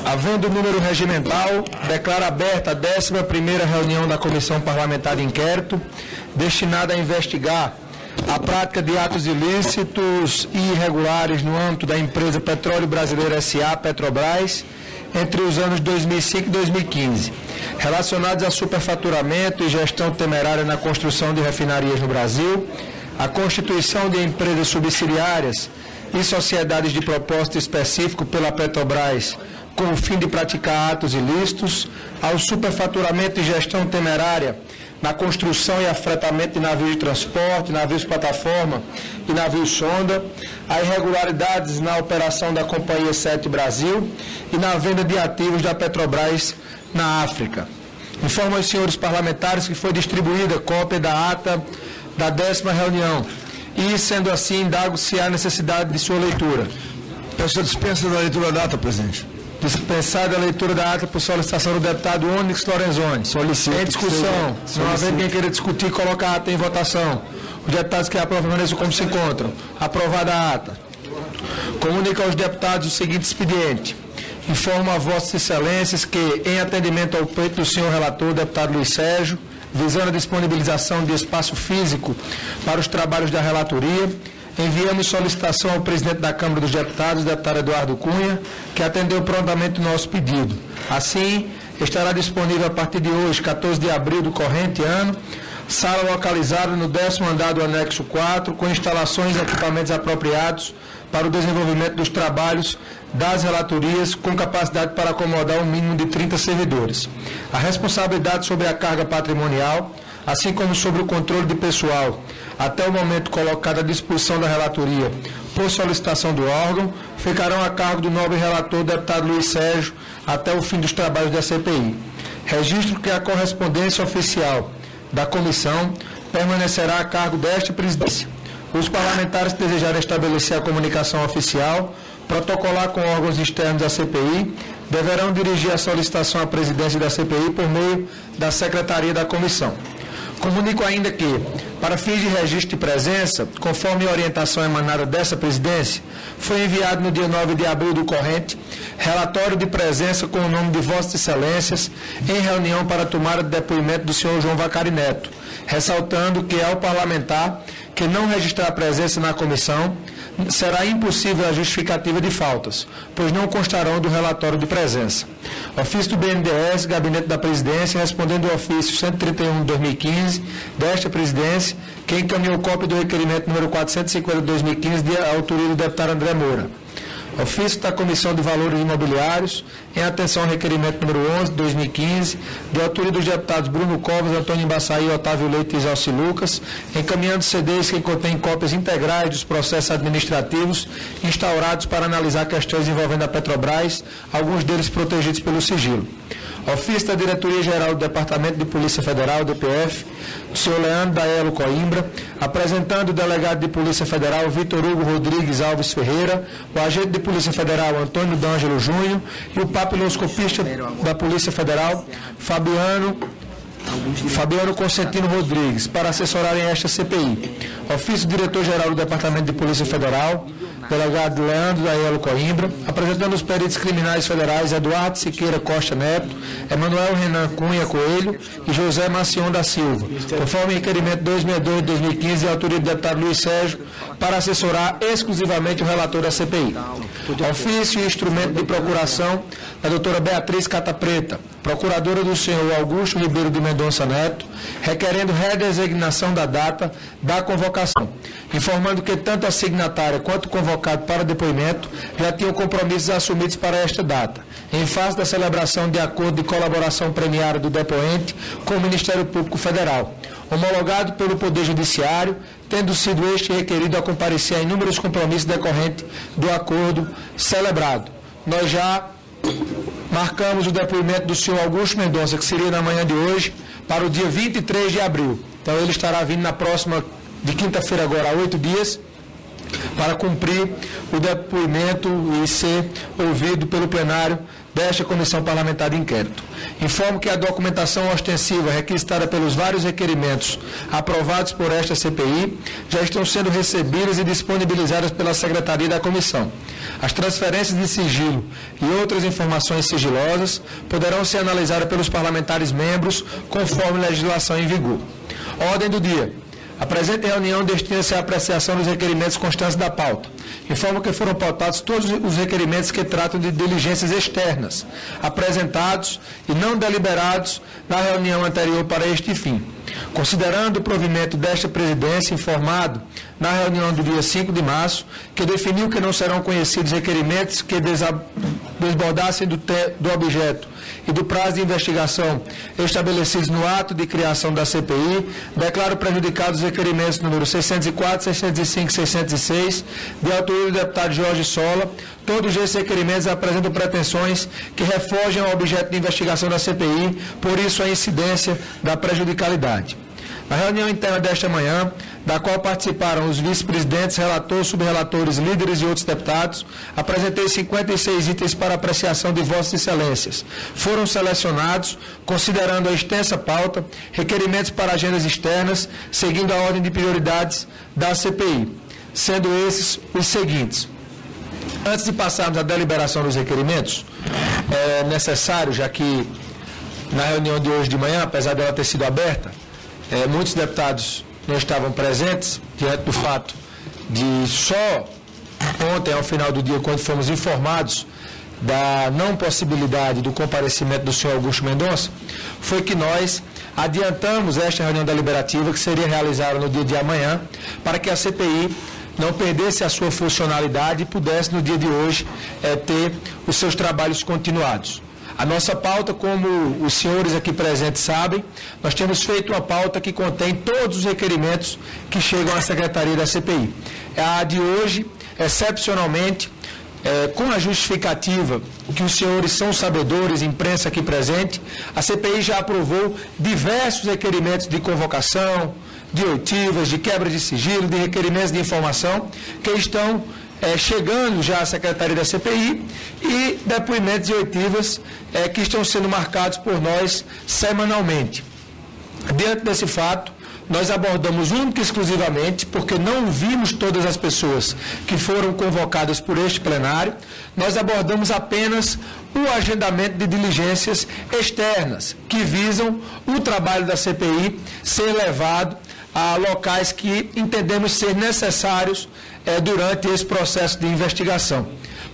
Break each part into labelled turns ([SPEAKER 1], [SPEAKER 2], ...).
[SPEAKER 1] Havendo número regimental, declaro aberta a 11ª reunião da Comissão Parlamentar de Inquérito, destinada a investigar a prática de atos ilícitos e irregulares no âmbito da empresa Petróleo Brasileiro S.A., Petrobras, entre os anos 2005 e 2015, relacionados a superfaturamento e gestão temerária na construção de refinarias no Brasil, a constituição de empresas subsidiárias e sociedades de propósito específico pela Petrobras com o fim de praticar atos ilícitos, ao superfaturamento e gestão temerária na construção e afretamento de navios de transporte, navios plataforma e navios sonda, a irregularidades na operação da Companhia 7 Brasil e na venda de ativos da Petrobras na África. Informo aos senhores parlamentares que foi distribuída cópia da ata da 10ª reunião e, sendo assim, indago se há necessidade de sua leitura.
[SPEAKER 2] Peço a dispensa da leitura da ata, presidente.
[SPEAKER 1] Dispensada a leitura da ata por solicitação do deputado Onyx Lorenzoni.
[SPEAKER 2] Solicito.
[SPEAKER 1] Em discussão. Se não haver quem queira discutir, coloca a ata em votação. Os deputados que aprovam permaneçam como se encontram. Aprovada a ata. Comunico aos deputados o seguinte expediente. Informo a vossas excelências que, em atendimento ao pleito do senhor relator, deputado Luiz Sérgio, visando a disponibilização de espaço físico para os trabalhos da relatoria, enviamos solicitação ao presidente da Câmara dos Deputados, deputado Eduardo Cunha, que atendeu prontamente o nosso pedido. Assim, estará disponível a partir de hoje, 14 de abril do corrente ano, sala localizada no 10º andar do anexo 4, com instalações e equipamentos apropriados para o desenvolvimento dos trabalhos das relatorias, com capacidade para acomodar um mínimo de 30 servidores. A responsabilidade sobre a carga patrimonial, assim como sobre o controle de pessoal, até o momento colocado à disposição da relatoria por solicitação do órgão, ficarão a cargo do nobre relator, deputado Luiz Sérgio, até o fim dos trabalhos da CPI. Registro que a correspondência oficial da comissão permanecerá a cargo desta presidência. Os parlamentares que desejarem estabelecer a comunicação oficial, protocolar com órgãos externos da CPI, deverão dirigir a solicitação à presidência da CPI por meio da secretaria da comissão. Comunico ainda que, para fins de registro de presença, conforme a orientação emanada dessa presidência, foi enviado no dia 9 de abril do corrente, relatório de presença com o nome de Vossas Excelências em reunião para tomada de depoimento do senhor João Vacari Neto, ressaltando que ao parlamentar que não registrar presença na comissão, será impossível a justificativa de faltas, pois não constarão do relatório de presença. Ofício do BNDES, Gabinete da Presidência, respondendo ao ofício 131 de 2015 desta presidência, que encaminhou cópia do requerimento número 450 de 2015, de autoria do deputado André Moura. Ofício da Comissão de Valores Imobiliários, em atenção ao requerimento número 11 de 2015, de autoria dos deputados Bruno Covas, Antônio Embaçaí, Otávio Leite e Isalci Lucas, encaminhando CDs que contêm cópias integrais dos processos administrativos instaurados para analisar questões envolvendo a Petrobras, alguns deles protegidos pelo sigilo. Ofício da Diretoria-Geral do Departamento de Polícia Federal, DPF, do senhor Leandro Daelo Coimbra, apresentando o delegado de Polícia Federal, Vitor Hugo Rodrigues Alves Ferreira, o agente de Polícia Federal, Antônio D'Angelo Júnior, e o papiloscopista da Polícia Federal, Fabiano Constantino Rodrigues, para assessorarem esta CPI. Ofício do Diretor-Geral do Departamento de Polícia Federal, delegado Leandro Daelo Coimbra, apresentando os peritos criminais federais Eduardo Siqueira Costa Neto, Emanuel Renan Cunha Coelho e José Macion da Silva, conforme requerimento 262 de 2015, de autoria do deputado Luiz Sérgio, para assessorar exclusivamente o relator da CPI. Ofício e instrumento de procuração da doutora Beatriz Cata Preta, procuradora do senhor Augusto Ribeiro de Mendonça Neto, requerendo redesignação da data da convocação, informando que tanto a signatária quanto o convocado para depoimento já tinham compromissos assumidos para esta data, em face da celebração de acordo de colaboração premiada do depoente com o Ministério Público Federal, homologado pelo Poder Judiciário, tendo sido este requerido a comparecer a inúmeros compromissos decorrentes do acordo celebrado. Nós já marcamos o depoimento do senhor Augusto Mendonça, que seria na manhã de hoje, para o dia 23 de abril. Então ele estará vindo na próxima, de quinta-feira agora, há 8 dias, para cumprir o depoimento e ser ouvido pelo plenário desta Comissão Parlamentar de Inquérito. Informo que a documentação ostensiva requisitada pelos vários requerimentos aprovados por esta CPI já estão sendo recebidas e disponibilizadas pela Secretaria da Comissão. As transferências de sigilo e outras informações sigilosas poderão ser analisadas pelos parlamentares membros conforme legislação em vigor. Ordem do dia. A presente reunião destina-se à apreciação dos requerimentos constantes da pauta. Informo que foram pautados todos os requerimentos que tratam de diligências externas, apresentados e não deliberados na reunião anterior para este fim. Considerando o provimento desta presidência informado na reunião do dia 5 de março, que definiu que não serão conhecidos requerimentos que desbordassem do objeto e do prazo de investigação estabelecidos no ato de criação da CPI, declaro prejudicados os requerimentos número 604, 605 e 606, de autoria do deputado Jorge Sola. Todos esses requerimentos apresentam pretensões que refogem ao objeto de investigação da CPI, por isso a incidência da prejudicalidade. Na reunião interna desta manhã, da qual participaram os vice-presidentes, relatores, subrelatores, líderes e outros deputados, apresentei 56 itens para apreciação de Vossas Excelências. Foram selecionados, considerando a extensa pauta, requerimentos para agendas externas, seguindo a ordem de prioridades da CPI, sendo esses os seguintes. Antes de passarmos à deliberação dos requerimentos, é necessário, já que na reunião de hoje de manhã, apesar dela ter sido aberta, muitos deputados não estavam presentes, diante do fato de só ontem, ao final do dia, quando fomos informados da não possibilidade do comparecimento do senhor Augusto Mendonça, foi que nós adiantamos esta reunião deliberativa, que seria realizada no dia de amanhã, para que a CPI não perdesse a sua funcionalidade e pudesse, no dia de hoje, ter os seus trabalhos continuados. A nossa pauta, como os senhores aqui presentes sabem, nós temos feito uma pauta que contém todos os requerimentos que chegam à Secretaria da CPI. A de hoje, excepcionalmente, com a justificativa que os senhores são sabedores, imprensa aqui presente, a CPI já aprovou diversos requerimentos de convocação, de oitivas, de quebra de sigilo, de requerimentos de informação, que estão chegando já à Secretaria da CPI, e depoimentos e oitivas que estão sendo marcados por nós semanalmente. Diante desse fato, nós abordamos única e exclusivamente, porque não vimos todas as pessoas que foram convocadas por este plenário, nós abordamos apenas o agendamento de diligências externas, que visam o trabalho da CPI ser levado a locais que entendemos ser necessários durante esse processo de investigação.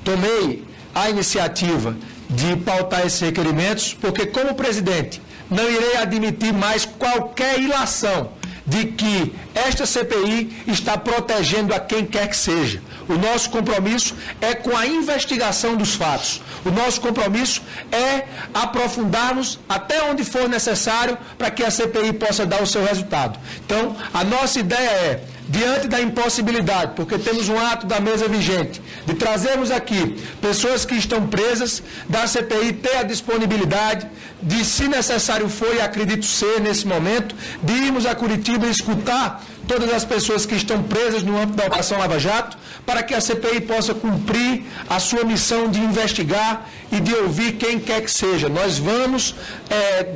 [SPEAKER 1] Tomei a iniciativa de pautar esses requerimentos, porque, como presidente, não irei admitir mais qualquer ilação de que esta CPI está protegendo a quem quer que seja. O nosso compromisso é com a investigação dos fatos. O nosso compromisso é aprofundarmos até onde for necessário para que a CPI possa dar o seu resultado. Então, a nossa ideia é, diante da impossibilidade, porque temos um ato da mesa vigente, de trazermos aqui pessoas que estão presas, da CPI ter a disponibilidade de, se necessário for, e acredito ser nesse momento, de irmos a Curitiba e escutar todas as pessoas que estão presas no âmbito da Operação Lava Jato, para que a CPI possa cumprir a sua missão de investigar e de ouvir quem quer que seja. Nós vamos,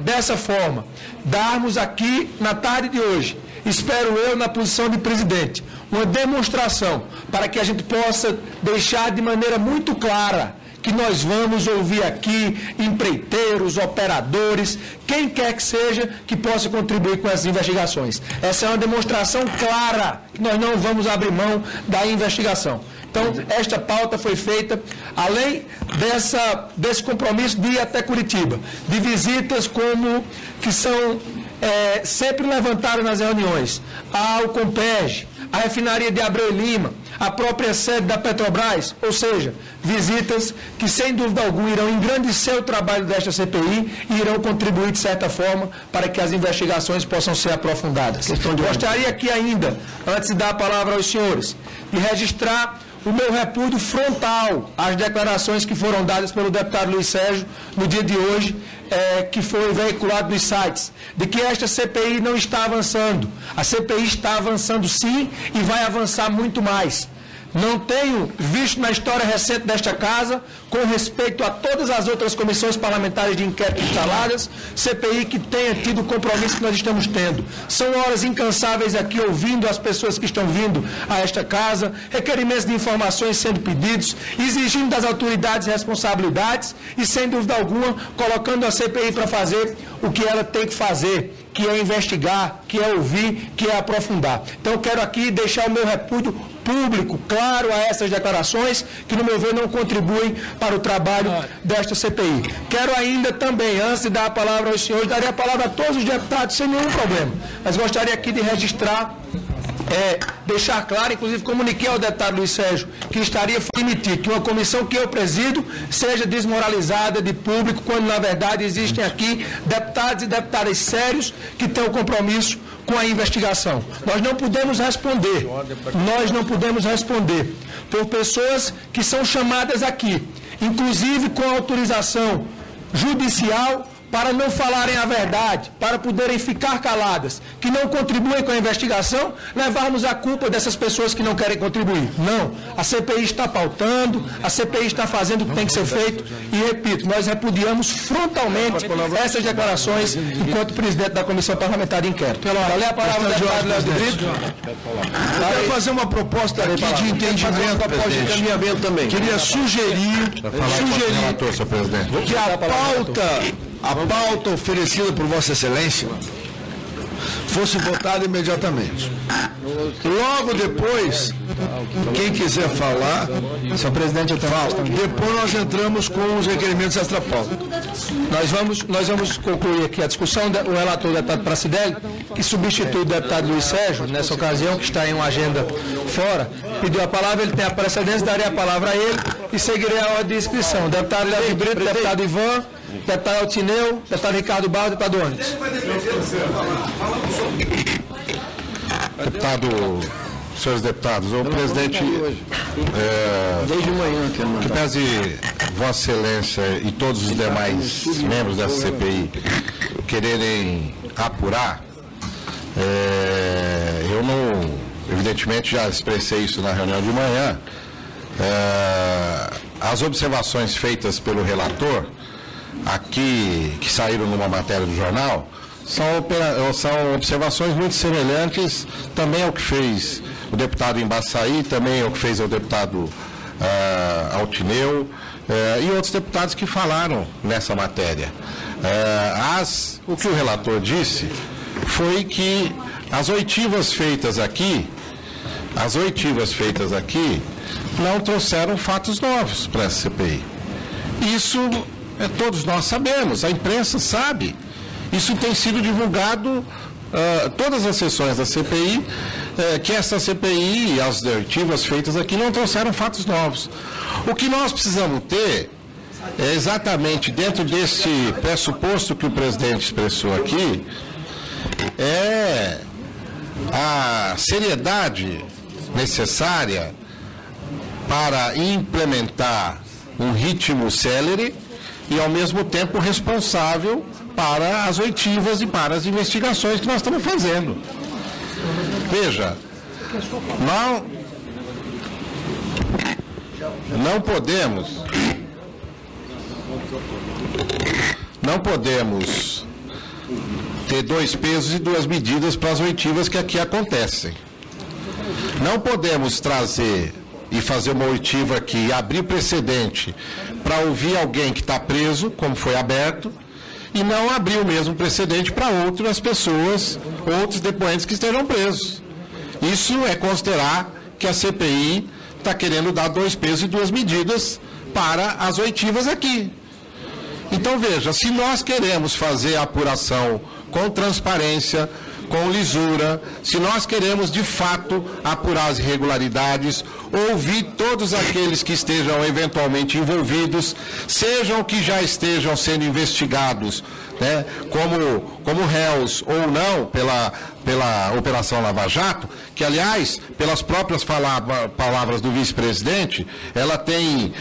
[SPEAKER 1] dessa forma, darmos aqui, na tarde de hoje, espero eu, na posição de presidente, uma demonstração para que a gente possa deixar de maneira muito clara que nós vamos ouvir aqui empreiteiros, operadores, quem quer que seja que possa contribuir com essas investigações. Essa é uma demonstração clara que nós não vamos abrir mão da investigação. Então, esta pauta foi feita, além desse compromisso de ir até Curitiba, de visitas como que são sempre levantadas nas reuniões, ao Compeg, a refinaria de Abreu e Lima, a própria sede da Petrobras, ou seja, visitas que, sem dúvida alguma, irão engrandecer o trabalho desta CPI e irão contribuir, de certa forma, para que as investigações possam ser aprofundadas. Gostaria aqui ainda, antes de dar a palavra aos senhores, de registrar o meu repúdio frontal às declarações que foram dadas pelo deputado Luiz Sérgio no dia de hoje, que foi veiculado nos sites, de que esta CPI não está avançando. A CPI está avançando sim e vai avançar muito mais. Não tenho visto na história recente desta Casa, com respeito a todas as outras comissões parlamentares de inquérito instaladas, CPI que tenha tido o compromisso que nós estamos tendo. São horas incansáveis aqui ouvindo as pessoas que estão vindo a esta Casa, requerimentos de informações sendo pedidos, exigindo das autoridades responsabilidades e, sem dúvida alguma, colocando a CPI para fazer o que ela tem que fazer, que é investigar, que é ouvir, que é aprofundar. Então, eu quero aqui deixar o meu repúdio público, claro, a essas declarações, que, no meu ver, não contribuem para o trabalho desta CPI. Quero ainda também, antes de dar a palavra aos senhores, daria a palavra a todos os deputados, sem nenhum problema. Mas gostaria aqui de registrar, deixar claro, inclusive comuniquei ao deputado Luiz Sérgio, que estaria permitir que uma comissão que eu presido seja desmoralizada de público, quando na verdade existem aqui deputados e deputadas sérios que têm o compromisso com a investigação. Nós não podemos responder por pessoas que são chamadas aqui, inclusive com autorização judicial, para não falarem a verdade, para poderem ficar caladas, que não contribuem com a investigação, levarmos a culpa dessas pessoas que não querem contribuir. Não, a CPI está pautando, a CPI está fazendo o que tem que ser feito e, repito, nós repudiamos frontalmente essas declarações enquanto presidente da Comissão Parlamentar de Inquérito. Valeu a palavra do deputado Léo de Brito.
[SPEAKER 2] Eu quero fazer uma proposta aqui de entendimento, presidente. Queria sugerir que a pauta oferecida por Vossa Excelência fosse votada imediatamente. Logo depois, quem quiser falar,
[SPEAKER 1] senhor presidente,
[SPEAKER 2] fala. Depois nós entramos com os requerimentos extra-pauta.
[SPEAKER 1] Nós vamos concluir aqui a discussão. O relator, o deputado Pracidelli, que substitui o deputado Luiz Sérgio, nessa ocasião, que está em uma agenda fora, pediu a palavra, ele tem a precedência, darei a palavra a ele e seguirei a ordem de inscrição. Deputado Léo de Brito, deputado Ivan, deputado Altineu, deputado Ricardo Barros, deputado Ônibus.
[SPEAKER 3] Senhores deputados, o presidente,
[SPEAKER 2] desde manhã,
[SPEAKER 3] que pese Vossa Excelência e todos os demais membros da CPI quererem apurar, eu não, evidentemente já expressei isso na reunião de manhã, as observações feitas pelo relator, aqui, que saíram numa matéria do jornal, são observações muito semelhantes também ao que fez o deputado Embaçaí, também ao que fez o deputado Altineu e outros deputados que falaram nessa matéria. O que o relator disse foi que as oitivas feitas aqui não trouxeram fatos novos para essa CPI. Isso todos nós sabemos, a imprensa sabe. Isso tem sido divulgado todas as sessões da CPI, que essa CPI e as oitivas feitas aqui não trouxeram fatos novos. O que nós precisamos ter é exatamente dentro desse pressuposto que o presidente expressou aqui, é a seriedade necessária para implementar um ritmo célere e, ao mesmo tempo, responsável para as oitivas e para as investigações que nós estamos fazendo. Veja, não podemos ter dois pesos e duas medidas para as oitivas que aqui acontecem. Não podemos trazer e fazer uma oitiva aqui e abrir precedente para ouvir alguém que está preso, como foi aberto, e não abrir o mesmo precedente para outras pessoas, outros depoentes que estejam presos. Isso é considerar que a CPI está querendo dar dois pesos e duas medidas para as oitivas aqui. Então, veja, se nós queremos fazer a apuração com transparência, com lisura, se nós queremos, de fato, apurar as irregularidades, ouvir todos aqueles que estejam eventualmente envolvidos, sejam que já estejam sendo investigados, né, como réus ou não pela Operação Lava Jato, que, aliás, pelas próprias palavras do vice-presidente, ela tem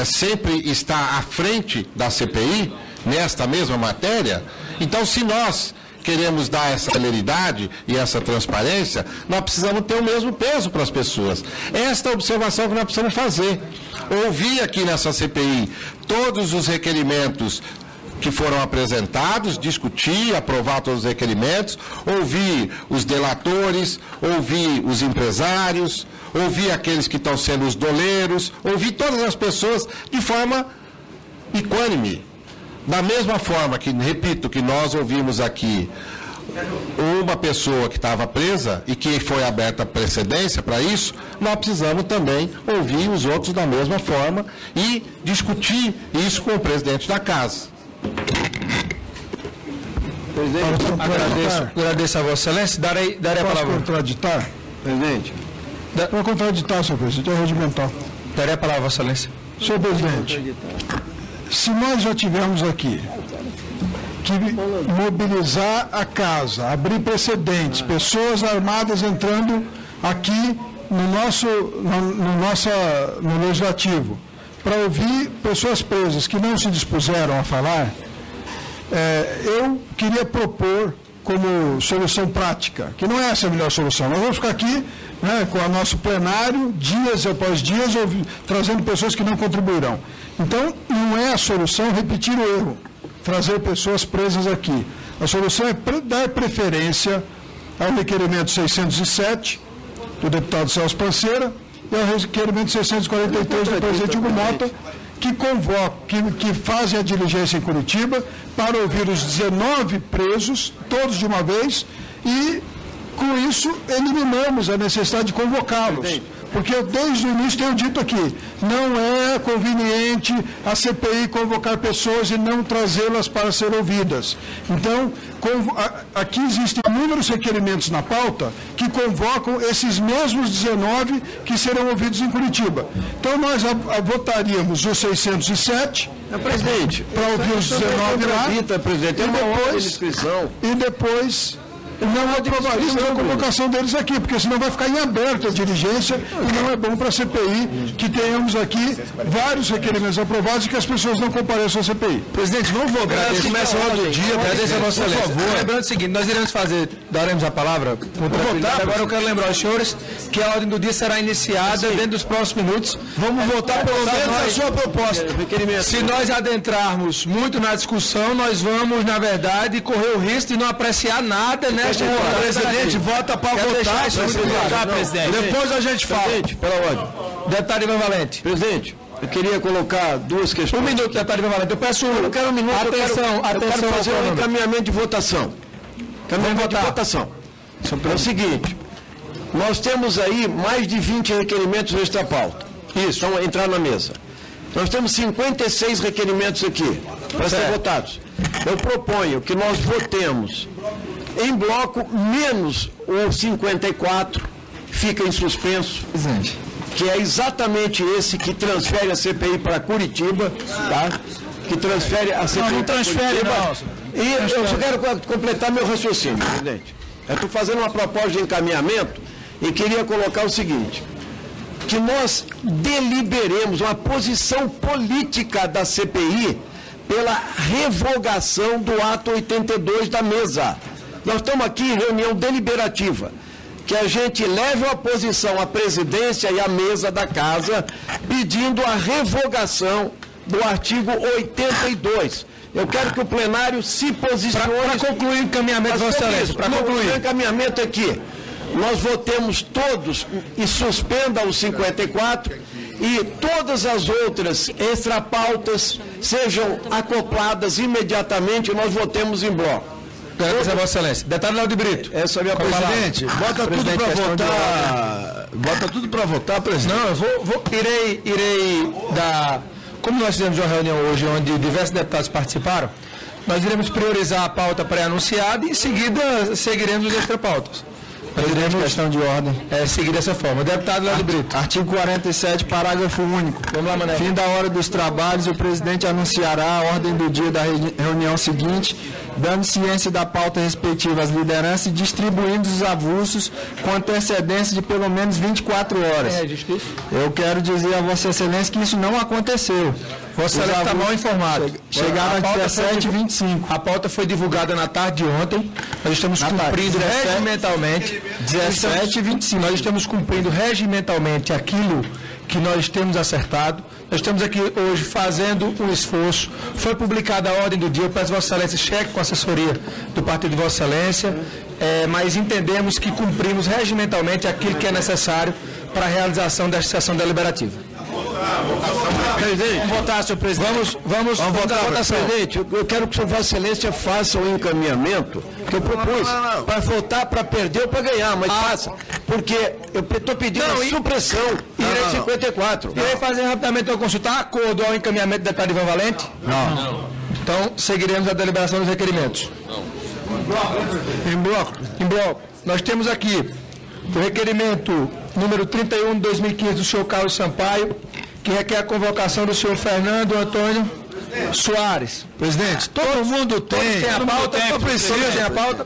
[SPEAKER 3] sempre está à frente da CPI, nesta mesma matéria. Então, se nós queremos dar essa celeridade e essa transparência, nós precisamos ter o mesmo peso para as pessoas. Esta é a observação que nós precisamos fazer. Ouvir aqui nessa CPI todos os requerimentos que foram apresentados, discutir, aprovar todos os requerimentos, ouvir os delatores, ouvir os empresários, ouvir aqueles que estão sendo os doleiros, ouvir todas as pessoas de forma equânime. Da mesma forma que, repito, que nós ouvimos aqui uma pessoa que estava presa e que foi aberta precedência para isso, nós precisamos também ouvir os outros da mesma forma e discutir isso com o presidente da casa.
[SPEAKER 1] Presidente, agradeço a Vossa Excelência. Darei a palavra.
[SPEAKER 2] Posso contraditar, presidente? Para contraditar, senhor presidente, é regimental.
[SPEAKER 1] Darei a palavra a Vossa Excelência.
[SPEAKER 2] Senhor presidente, se nós já tivermos aqui que mobilizar a casa, abrir precedentes, pessoas armadas entrando aqui no legislativo, para ouvir pessoas presas que não se dispuseram a falar, eu queria propor como solução prática, que não é essa a melhor solução. Nós vamos ficar aqui, né, com o nosso plenário, dias após dias, trazendo pessoas que não contribuirão. Então, não é a solução repetir o erro, trazer pessoas presas aqui. A solução é dar preferência ao requerimento 607 do deputado Celso Panceira e ao requerimento 643 do presidente Hugo Mota, que fazem a diligência em Curitiba para ouvir os 19 presos, todos de uma vez, e com isso eliminamos a necessidade de convocá-los. Porque eu, desde o início, tenho dito aqui, não é conveniente a CPI convocar pessoas e não trazê-las para ser ouvidas. Então, aqui existem inúmeros requerimentos na pauta que convocam esses mesmos 19 que serão ouvidos em Curitiba. Então, nós votaríamos os 607,
[SPEAKER 4] presidente,
[SPEAKER 2] para ouvir os 19 lá,
[SPEAKER 4] presidente,
[SPEAKER 2] e depois não aprovaríamos a convocação deles aqui, porque senão vai ficar em aberto a diligência e não é bom para a CPI que tenhamos aqui vários requerimentos aprovados e que as pessoas não compareçam à CPI.
[SPEAKER 1] Presidente, vamos votar.
[SPEAKER 2] Começa a hora do dia,
[SPEAKER 1] agradeço a Vossa Excelência. Por favor. Lembrando o seguinte, nós iremos daremos a palavra. Agora eu quero lembrar aos senhores que a ordem do dia será iniciada dentro dos próximos minutos. Vamos votar pelo menos a sua proposta. Se nós adentrarmos muito na discussão, nós vamos, na verdade, correr o risco de não apreciar nada, né?
[SPEAKER 2] O presidente vota para votar,
[SPEAKER 1] presidente.
[SPEAKER 2] Depois a gente fala.
[SPEAKER 4] Pela ordem.
[SPEAKER 1] Deputado Ivan Valente.
[SPEAKER 4] Presidente, eu queria colocar duas questões.
[SPEAKER 1] Um minuto, deputado Ivan Valente. Eu peço
[SPEAKER 4] um minuto.
[SPEAKER 1] Atenção,
[SPEAKER 4] eu quero fazer um encaminhamento de votação. É o seguinte, nós temos aí mais de 20 requerimentos nesta pauta. Isso, vão entrar na mesa. Nós temos 56 requerimentos aqui para ser votados. Eu proponho que nós votemos em bloco menos o 54, fica em suspenso, que é exatamente esse que transfere a CPI para Curitiba, tá? Que transfere a CPI
[SPEAKER 1] não transfere,
[SPEAKER 4] não. E eu só quero completar meu raciocínio, presidente. Eu estou fazendo uma proposta de encaminhamento e queria colocar o seguinte, que nós deliberemos uma posição política da CPI pela revogação do ato 82 da mesa. Nós estamos aqui em reunião deliberativa, que a gente leve a posição à presidência e à mesa da casa, pedindo a revogação do artigo 82. Eu quero que o plenário se posicione...
[SPEAKER 1] Para concluir o encaminhamento, Vossa Excelência, para concluir.
[SPEAKER 4] O encaminhamento aqui, nós votemos todos e suspenda os 54 e todas as outras extrapautas sejam acopladas imediatamente e nós votemos em bloco.
[SPEAKER 1] Agradeço a Vossa Excelência. Deputado Léo de Brito.
[SPEAKER 2] Essa é a minha presidente. Bota tudo para votar. Bota tudo para votar, presidente.
[SPEAKER 1] Não, eu irei dar... Como nós fizemos uma reunião hoje onde diversos deputados participaram, nós iremos priorizar a pauta pré-anunciada e em seguida seguiremos as extrapautas. Nós iremos,
[SPEAKER 2] questão de ordem,
[SPEAKER 1] seguir dessa forma. Deputado Léo de Brito.
[SPEAKER 2] Artigo 47, parágrafo único.
[SPEAKER 1] Vamos lá, Mané.
[SPEAKER 2] Fim da hora dos trabalhos, o presidente anunciará a ordem do dia da reunião seguinte,
[SPEAKER 5] dando ciência da pauta respectiva às lideranças e distribuindo os avulsos com antecedência de pelo menos 24 horas. Eu quero dizer a Vossa Excelência que isso não aconteceu.
[SPEAKER 1] Vossa Excelência está mal informado.
[SPEAKER 5] Chegaram às 17h25.
[SPEAKER 1] A pauta foi divulgada na tarde de ontem. Nós estamos cumprindo regimentalmente.
[SPEAKER 5] 17h25.
[SPEAKER 1] Nós estamos cumprindo regimentalmente aquilo que nós temos acertado. Nós estamos aqui hoje fazendo um esforço. Foi publicada a ordem do dia. Eu peço Vossa Excelência cheque com a assessoria do partido de Vossa Excelência, mas entendemos que cumprimos regimentalmente aquilo que é necessário para a realização desta sessão deliberativa.
[SPEAKER 4] Presidente,
[SPEAKER 1] vamos votar, senhor presidente. Vamos votar a votação.
[SPEAKER 4] Presidente, eu quero que Vossa Excelência faça o encaminhamento que eu propus. Para votar, para perder ou para ganhar, mas faça. Porque eu estou pedindo a supressão de 54.
[SPEAKER 1] Irei fazer rapidamente uma consulta. Acordo ao encaminhamento do deputado Ivan Valente?
[SPEAKER 3] Não.
[SPEAKER 1] Então, seguiremos a deliberação dos requerimentos. Em bloco. Nós temos aqui o requerimento número 31 de 2015 do senhor Carlos Sampaio, que requer a convocação do senhor Fernando Antônio Soares.
[SPEAKER 2] Presidente, todo mundo tem
[SPEAKER 1] a pauta, não precisa. Tem a pauta.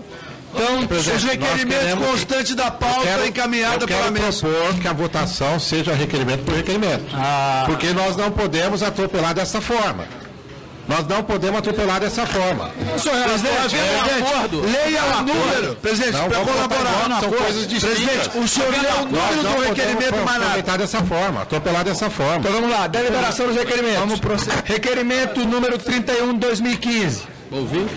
[SPEAKER 1] Então,
[SPEAKER 2] os requerimentos constantes da pauta encaminhada pela mesa.
[SPEAKER 3] Eu quero propor que a votação seja requerimento por requerimento. Porque nós não podemos atropelar dessa forma. Nós não podemos atropelar dessa forma.
[SPEAKER 2] Presidente, leia o número. Presidente, para colaborar.
[SPEAKER 3] São coisas distintas.
[SPEAKER 2] Presidente, o senhor lê o número do requerimento mais nada.
[SPEAKER 3] Atropelar dessa forma.
[SPEAKER 1] Então vamos lá, deliberação dos requerimentos. Vamos proceder. Requerimento número 31 de 2015.
[SPEAKER 3] Ouviu?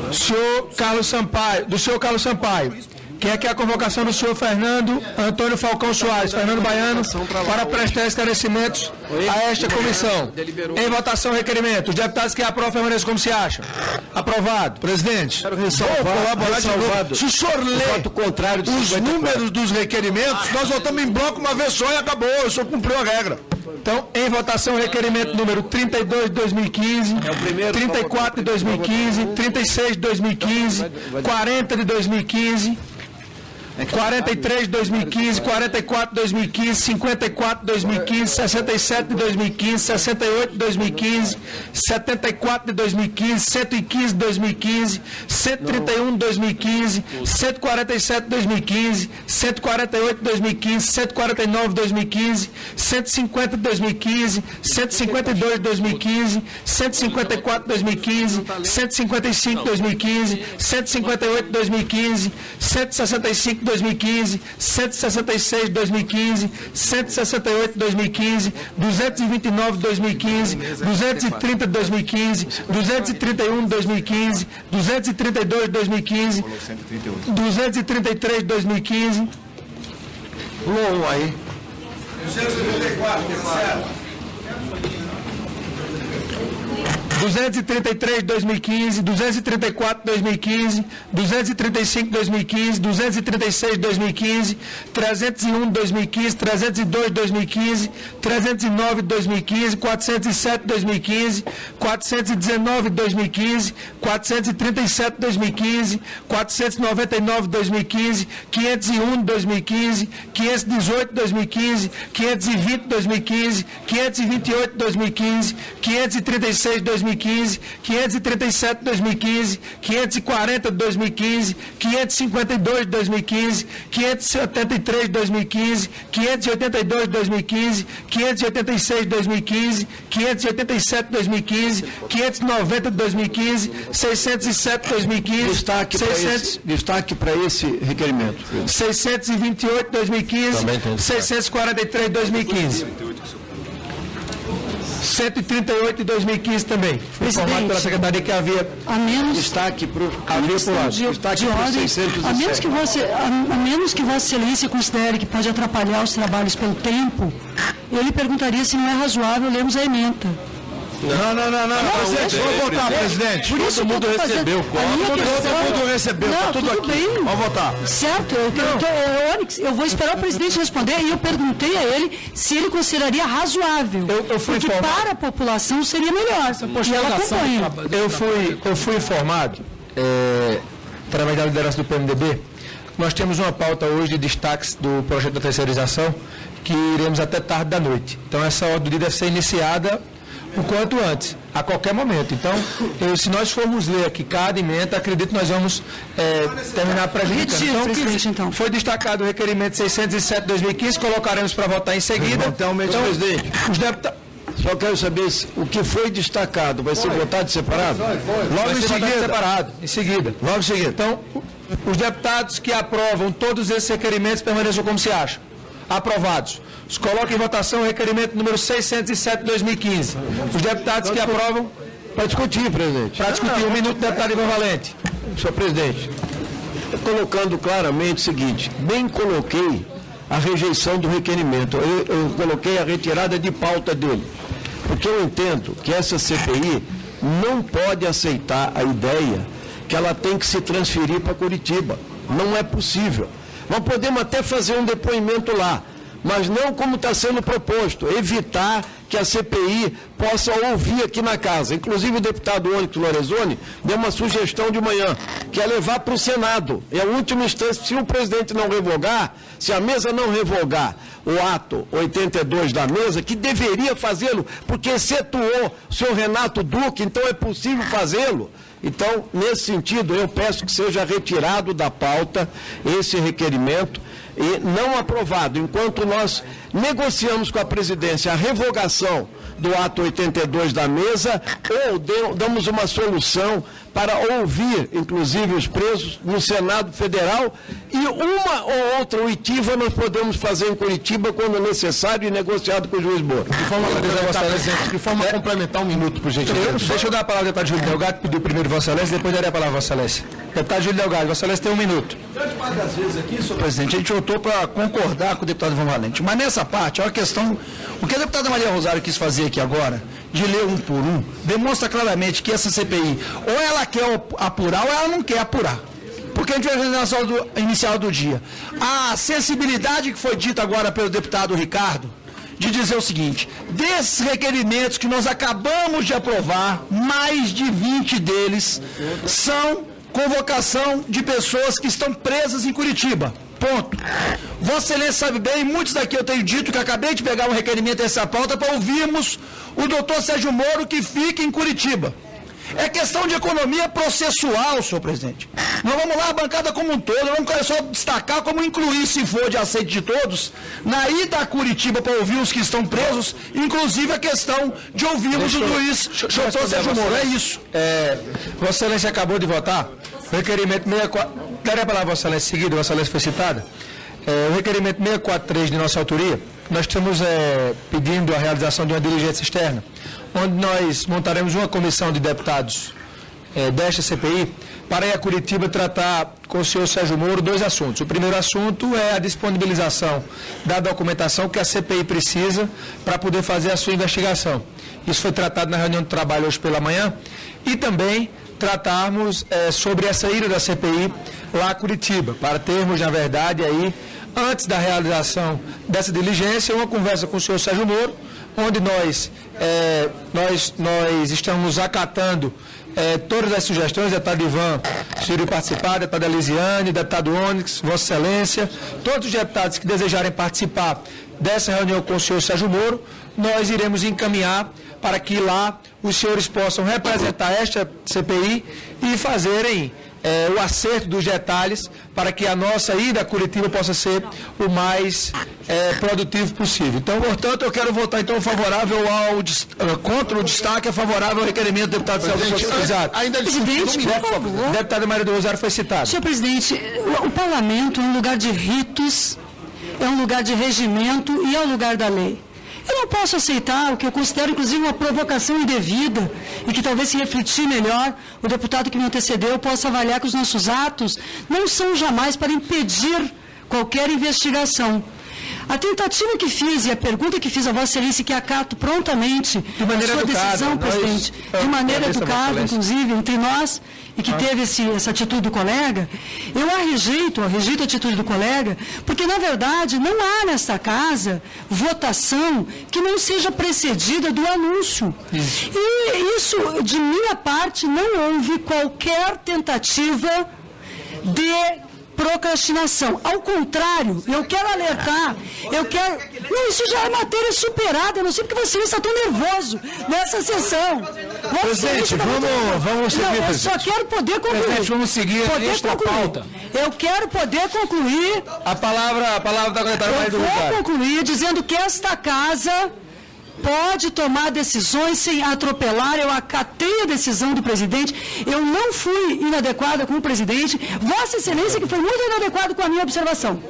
[SPEAKER 1] Do senhor Carlos Sampaio, que é a convocação do senhor Fernando Antônio Falcão Soares, Fernando Baiano, para prestar esclarecimentos a esta comissão. Em votação, requerimento. Os deputados que aprovam permaneçam como se acham. Aprovado.
[SPEAKER 2] Presidente, vou colaborar de novo. Se o senhor lê os números dos requerimentos, nós votamos em bloco uma vez só e acabou. O senhor cumpriu a regra.
[SPEAKER 1] Então, em votação, requerimento número 32 de 2015, 34 de 2015, 36 de 2015, 40 de 2015, 43 de 2015, 44 de 2015, 54 de 2015, 67 de 2015, 68 de 2015, 74 de 2015, 115 de 2015, 131 de 2015, 147 de 2015, 148 de 2015, 149 de 2015, 150 de 2015, 152 de 2015, 154 de 2015, 155 de 2015, 158 de 2015, 165 2015, 166 de 2015, 168 de 2015, 229 de 2015, 230 de 2015, 231 de 2015, 232 de 2015, 233 de 2015.
[SPEAKER 4] Pulou um aí.
[SPEAKER 1] 233 de 2015, 234 de 2015, 235 de 2015, 236 de 2015, 301 de 2015, 302 de 2015, 309 de 2015, 407 de 2015, 419 de 2015, 437 de 2015, 499 de 2015, 501 de 2015, 518 de 2015, 520 de 2015, 528 de 2015, 536 de 2015, 537 de 2015, 540 de 2015, 552 de 2015, 573 de 2015, 582 de 2015, 586 de 2015, 587 de 2015, 590 de 2015, 607 de 2015,
[SPEAKER 4] destaque para esse requerimento.
[SPEAKER 1] 628 de 2015, 643 de 2015. 138 de 2015 também. Foi informado pela Secretaria que havia
[SPEAKER 4] destaque para o
[SPEAKER 6] a menos que Vossa Excelência considere que pode atrapalhar os trabalhos pelo tempo, eu lhe perguntaria se não é razoável lermos a ementa.
[SPEAKER 2] Presidente, vamos votar, presidente.
[SPEAKER 6] Todo mundo recebeu.
[SPEAKER 2] Todo mundo recebeu, está tudo aqui.
[SPEAKER 6] Bem.
[SPEAKER 2] Vamos votar.
[SPEAKER 6] Certo, Onyx, eu vou esperar o presidente responder e eu perguntei a ele se ele consideraria razoável. Porque para a população seria melhor. E ela acompanha.
[SPEAKER 1] Eu fui informado, através da liderança do PMDB, nós temos uma pauta hoje de destaques do projeto da terceirização, que iremos até tarde da noite. Então essa ordem do dia deve ser iniciada o quanto antes, a qualquer momento. Então, se nós formos ler aqui cada emenda, acredito que nós vamos terminar prejudicando. Então, foi destacado o requerimento 607/2015, colocaremos para votar em seguida.
[SPEAKER 4] Então, presidente,
[SPEAKER 1] os deputados...
[SPEAKER 4] Só quero saber se o que foi destacado vai ser votado separado?
[SPEAKER 1] Logo em seguida. Separado, em seguida. Logo em seguida. Então, os deputados que aprovam todos esses requerimentos permaneçam como se acham. Aprovados. Se coloca em votação o requerimento número 607/2015. Os deputados que aprovam...
[SPEAKER 4] Para discutir, presidente.
[SPEAKER 1] Para discutir. Um minuto, deputado Ivan Valente.
[SPEAKER 4] Senhor presidente, colocando claramente o seguinte, bem coloquei a rejeição do requerimento, eu coloquei a retirada de pauta dele, porque eu entendo que essa CPI não pode aceitar a ideia que ela tem que se transferir para Curitiba. Não é possível. Nós podemos até fazer um depoimento lá, mas não como está sendo proposto, evitar que a CPI possa ouvir aqui na casa. Inclusive o deputado Onyx Lorenzoni deu uma sugestão de manhã, que é levar para o Senado. É a última instância, se o presidente não revogar, se a mesa não revogar o ato 82 da mesa, que deveria fazê-lo, porque excetuou o senhor Renato Duque, então é possível fazê-lo. Então, nesse sentido, eu peço que seja retirado da pauta esse requerimento e não aprovado, enquanto nós negociamos com a presidência a revogação do ato 82 da mesa ou damos uma solução para ouvir, inclusive, os presos no Senado Federal e uma ou outra oitiva nós podemos fazer em Curitiba quando necessário e negociado com o juiz Moro.
[SPEAKER 3] De forma complementar um minuto, por gentileza.
[SPEAKER 1] Deixa eu dar a palavra ao deputado Júlio Delgado, que pediu primeiro Vossa Excelência, depois darei a palavra a Vossa Excelência. Deputado Júlio Delgado, Vossa Excelência tem um minuto.
[SPEAKER 7] Grande parte das vezes aqui, senhor presidente, a gente votou para concordar com o deputado Ivan Valente, mas nessa parte é uma questão, o que a deputada Maria Rosário quis fazer aqui agora, de ler um por um, demonstra claramente que essa CPI, ou ela quer apurar ou ela não quer apurar. Porque a gente vai fazer na sala inicial do dia. A sensibilidade que foi dita agora pelo deputado Ricardo, de dizer o seguinte, desses requerimentos que nós acabamos de aprovar, mais de 20 deles são convocação de pessoas que estão presas em Curitiba. Ponto. Vossa Excelência sabe bem, muitos daqui eu tenho dito que acabei de pegar um requerimento dessa pauta para ouvirmos o doutor Sérgio Moro, que fica em Curitiba. É questão de economia processual, senhor presidente. Nós vamos lá, a bancada como um todo, não quero só destacar como incluir, se for de aceite de todos, na ida a Curitiba para ouvir os que estão presos, inclusive a questão de ouvirmos o juiz doutor Sérgio Moro. É isso.
[SPEAKER 1] Vossa Excelência acabou de votar, o requerimento 64... Darei a palavra a Vossa Excelência seguida, Vossa Excelência foi citada. O requerimento 643 de nossa autoria, nós estamos pedindo a realização de uma diligência externa, onde nós montaremos uma comissão de deputados desta CPI para ir a Curitiba tratar com o senhor Sérgio Moro dois assuntos. O primeiro assunto é a disponibilização da documentação que a CPI precisa para poder fazer a sua investigação. Isso foi tratado na reunião de trabalho hoje pela manhã e também tratarmos sobre essa ida da CPI lá a Curitiba, para termos, na verdade, aí, antes da realização dessa diligência, uma conversa com o senhor Sérgio Moro, onde nós estamos acatando todas as sugestões, deputado Ivan Círio participar, deputada Elisiane, deputado Onyx, Vossa Excelência, todos os deputados que desejarem participar dessa reunião com o senhor Sérgio Moro, nós iremos encaminhar para que lá os senhores possam representar esta CPI e fazerem o acerto dos detalhes para que a nossa ida a Curitiba possa ser o mais produtivo possível. Então, portanto, eu quero votar então favorável contra o destaque, favorável ao requerimento do deputado Celso Soares.
[SPEAKER 6] Presidente, por favor.
[SPEAKER 1] Deputada Maria do Rosário foi citada.
[SPEAKER 6] Senhor presidente, o parlamento é um lugar de ritos, é um lugar de regimento e é um lugar da lei. Eu não posso aceitar o que eu considero, inclusive, uma provocação indevida e que talvez, se refletir melhor, o deputado que me antecedeu possa avaliar que os nossos atos não são jamais para impedir qualquer investigação. A tentativa que fiz e a pergunta que fiz a Vossa Excelência, que acato prontamente a sua decisão, presidente, de maneira educada, inclusive, entre nós, e que teve essa atitude do colega, eu rejeito a atitude do colega, porque, na verdade, não há nesta casa votação que não seja precedida do anúncio. E isso, de minha parte, não houve qualquer tentativa de procrastinação. Ao contrário, eu quero alertar, Não, isso já é matéria superada. Eu não sei porque você está tão nervoso nessa sessão.
[SPEAKER 1] Presidente, vamos seguir,
[SPEAKER 6] não, eu
[SPEAKER 1] presidente.
[SPEAKER 6] só quero poder concluir.
[SPEAKER 1] Presidente, vamos seguir esta pauta.
[SPEAKER 6] Eu quero poder concluir.
[SPEAKER 1] A palavra da secretária Maria do Rosário.
[SPEAKER 6] Eu vou concluir dizendo que esta casa pode tomar decisões sem atropelar. Eu acatei a decisão do presidente. Eu não fui inadequada com o presidente. Vossa Excelência que foi muito inadequado com a minha observação.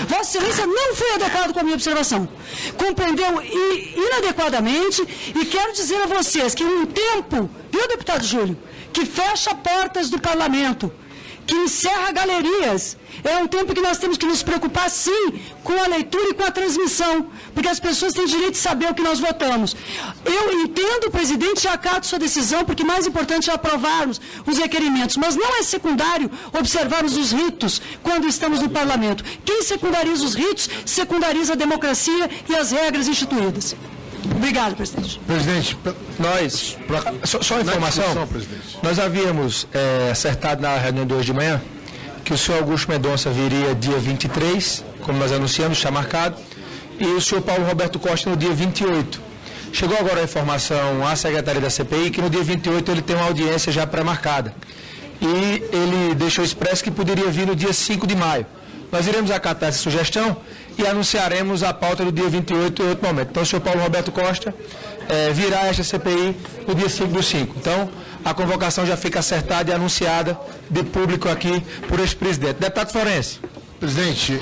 [SPEAKER 6] Vossa Excelência não foi adequado com a minha observação. Compreendeu inadequadamente e quero dizer a vocês que um tempo, viu, deputado Júlio, que fecha portas do parlamento, que encerra galerias, é um tempo que nós temos que nos preocupar, sim, com a leitura e com a transmissão, porque as pessoas têm direito de saber o que nós votamos. Eu entendo, presidente, e acato sua decisão, porque mais importante é aprovarmos os requerimentos, mas não é secundário observarmos os ritos quando estamos no parlamento. Quem secundariza os ritos, secundariza a democracia e as regras instituídas. Obrigado, presidente.
[SPEAKER 1] Presidente, nós, só informação, nós havíamos acertado na reunião de hoje de manhã que o senhor Augusto Mendonça viria dia 23, como nós anunciamos, está marcado, e o senhor Paulo Roberto Costa no dia 28. Chegou agora a informação à secretaria da CPI que no dia 28 ele tem uma audiência já pré-marcada. E ele deixou expresso que poderia vir no dia 5 de maio. Nós iremos acatar essa sugestão e anunciaremos a pauta do dia 28 em outro momento. Então, o senhor Paulo Roberto Costa virá a esta CPI no dia 5/5. Então, a convocação já fica acertada e anunciada de público aqui por este presidente. Deputado Florencio.
[SPEAKER 3] Presidente,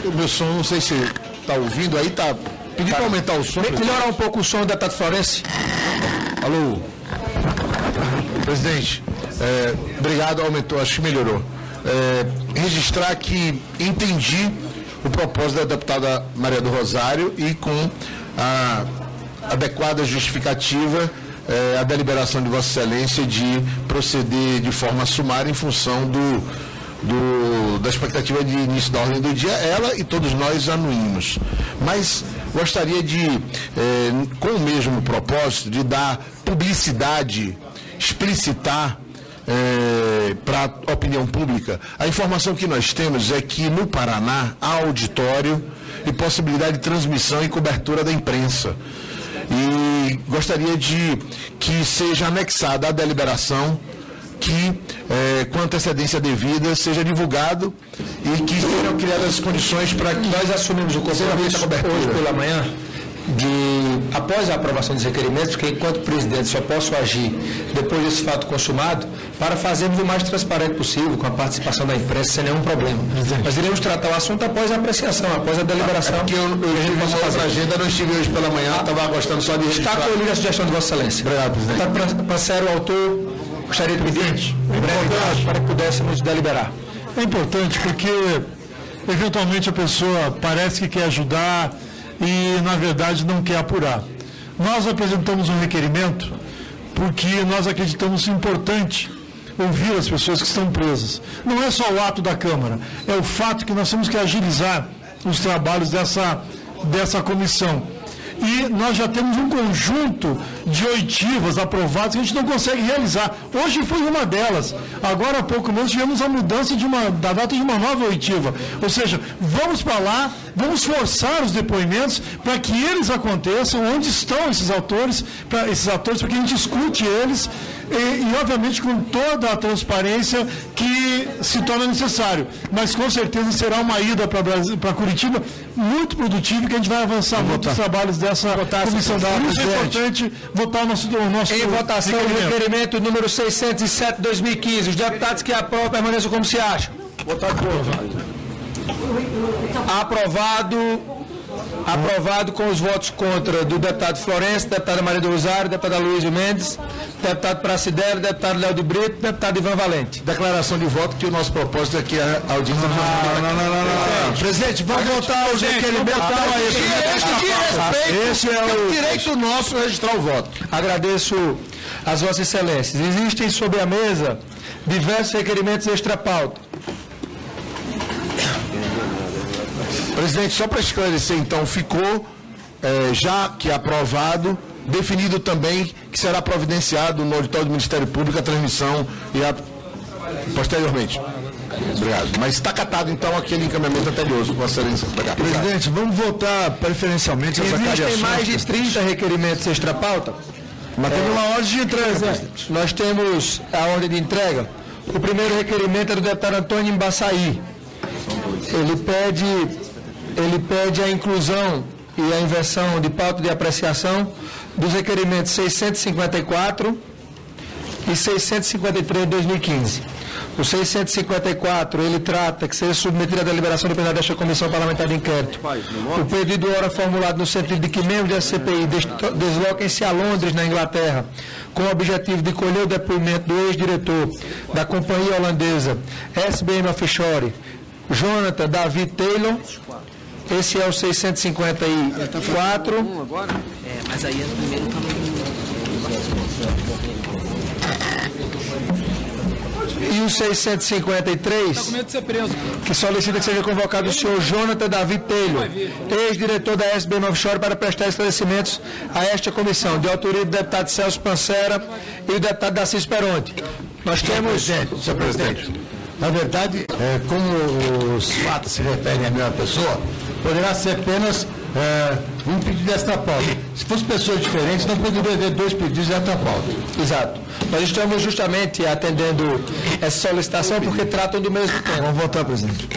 [SPEAKER 3] o meu som, não sei se está ouvindo aí, está pedindo para aumentar o som.
[SPEAKER 1] Melhorar um pouco o som, deputado Florencio.
[SPEAKER 3] Alô. Presidente, obrigado, aumentou, acho que melhorou. Registrar que entendi o propósito da deputada Maria do Rosário e com a adequada justificativa a deliberação de Vossa Excelência de proceder de forma sumária em função da expectativa de início da ordem do dia, ela e todos nós anuímos. Mas gostaria de, com o mesmo propósito, de dar publicidade, explicitar para a opinião pública. A informação que nós temos é que no Paraná há auditório e possibilidade de transmissão e cobertura da imprensa. E gostaria de que seja anexada à deliberação que, com antecedência devida, seja divulgado e que sejam criadas as condições para que
[SPEAKER 1] nós assumimos o compromisso hoje pela manhã após a aprovação dos requerimentos, que enquanto presidente só posso agir depois desse fato consumado, para fazermos o mais transparente possível, com a participação da imprensa, sem nenhum problema. Nós iremos tratar o assunto após a apreciação, após a deliberação.
[SPEAKER 3] Porque eu tive essa agenda, não estive hoje pela manhã, estava gostando só de registrar.
[SPEAKER 1] Está acolhida a sugestão de Vossa Excelência.
[SPEAKER 3] Obrigado, presidente.
[SPEAKER 1] Para ser o autor, gostaria de pedir para que pudéssemos deliberar.
[SPEAKER 2] É importante porque, eventualmente, a pessoa parece que quer ajudar e, na verdade, não quer apurar. Nós apresentamos um requerimento porque nós acreditamos importante ouvir as pessoas que estão presas. Não é só o ato da Câmara, é o fato que nós temos que agilizar os trabalhos dessa comissão. E nós já temos um conjunto de oitivas aprovadas que a gente não consegue realizar. Hoje foi uma delas. Agora há pouco mesmo tivemos a mudança da data de uma nova oitiva. Ou seja, vamos para lá, vamos forçar os depoimentos para que eles aconteçam, onde estão esses autores, para que a gente escute eles e obviamente com toda a transparência que se torna necessário. Mas com certeza será uma ida para Curitiba muito produtiva, que a gente vai avançar muito os trabalhos dessa comissão da ordem. Isso é importante votar o nosso
[SPEAKER 1] em votação o requerimento número 607/2015. Os deputados que aprovam permaneçam como se acham.
[SPEAKER 4] Votado.
[SPEAKER 1] Aprovado com os votos contra do deputado Florencio, deputada Maria do Rosário, deputada Luísio Mendes, deputado Pracidelli, deputado Léo de Brito, deputado Ivan Valente.
[SPEAKER 3] Declaração de voto que o nosso propósito aqui é a audiência.
[SPEAKER 1] Não. Presidente, vamos votar os requerimentos.
[SPEAKER 3] Esse é o direito nosso registrar o voto.
[SPEAKER 1] Agradeço às Vossas Excelências. Existem sobre a mesa diversos requerimentos extra-pauta.
[SPEAKER 3] Presidente, só para esclarecer, então, ficou, já que aprovado, definido também que será providenciado no auditório do Ministério Público a transmissão e posteriormente. Obrigado. Mas está acatado, então, aquele encaminhamento anterior, Vossa Excelência.
[SPEAKER 2] Presidente, vamos votar preferencialmente as
[SPEAKER 1] Existem mais de 30 requerimentos extra-pauta.
[SPEAKER 2] Mas teve uma ordem de entrega, presidente.
[SPEAKER 1] Nós temos a ordem de entrega. O primeiro requerimento é do deputado Antônio Embaçaí. Ele pede a inclusão e a inversão de pauta de apreciação dos requerimentos 654 e 653 de 2015. O 654, ele trata que seja submetido à deliberação do plenário desta Comissão Parlamentar de Inquérito. O pedido ora formulado no sentido de que membros da CPI desloquem-se a Londres, na Inglaterra, com o objetivo de colher o depoimento do ex-diretor da companhia holandesa SBM Offshore, Jonathan David Taylor. Esse é o 654.
[SPEAKER 8] Mas aí é o primeiro também.
[SPEAKER 1] E o 653, que solicita que seja convocado o senhor Jonathan David Taylor, ex-diretor da SBM Offshore, para prestar esclarecimentos a esta comissão, de autoria do deputado Celso Pancera e do deputado Darcy Peronte. Nós temos...
[SPEAKER 9] Senhor presidente, na verdade, como os fatos se referem à mesma pessoa, poderá ser apenas um pedido de extra-pauta. Se fossem pessoas diferentes, não poderia haver 2 pedidos de extra-pauta.
[SPEAKER 1] Exato. Nós estamos justamente atendendo essa solicitação porque tratam do mesmo tema.
[SPEAKER 2] Vamos votar, presidente.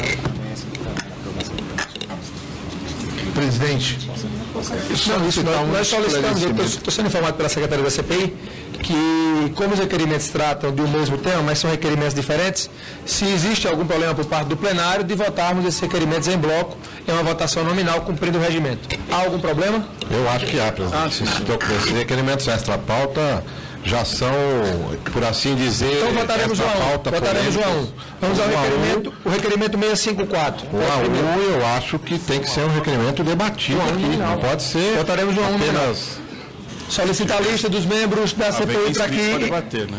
[SPEAKER 9] Presidente.
[SPEAKER 1] Nós solicitamos, estou sendo informado pela secretaria da CPI, que como os requerimentos tratam do mesmo tema, mas são requerimentos diferentes, se existe algum problema por parte do plenário de votarmos esses requerimentos em bloco, em uma votação nominal, cumprindo o regimento. Há algum problema?
[SPEAKER 3] Eu acho que há, presidente. Esses requerimentos extra-pauta já são, por assim dizer,
[SPEAKER 1] então votaremos o A1. Votaremos o A1. Vamos ao requerimento, o requerimento 654.
[SPEAKER 3] O A1 eu acho que tem que ser um requerimento debatido aqui, não pode ser
[SPEAKER 1] votaremos o A1
[SPEAKER 3] apenas...
[SPEAKER 1] Solicita a lista dos membros da CPI para que...
[SPEAKER 3] debater, né?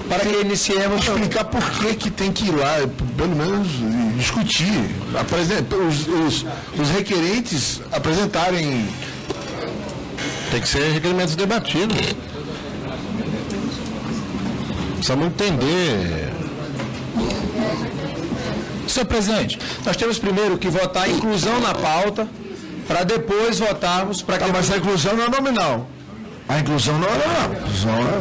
[SPEAKER 1] Para que iniciemos...
[SPEAKER 2] Explicar por que tem que ir lá, pelo menos discutir. Os requerentes apresentarem...
[SPEAKER 3] Tem que ser requerimentos debatidos. Precisamos entender.
[SPEAKER 1] Senhor presidente, nós temos primeiro que votar a inclusão na pauta, para depois votarmos...
[SPEAKER 2] Mas a inclusão não é nominal. A inclusão não é nominal.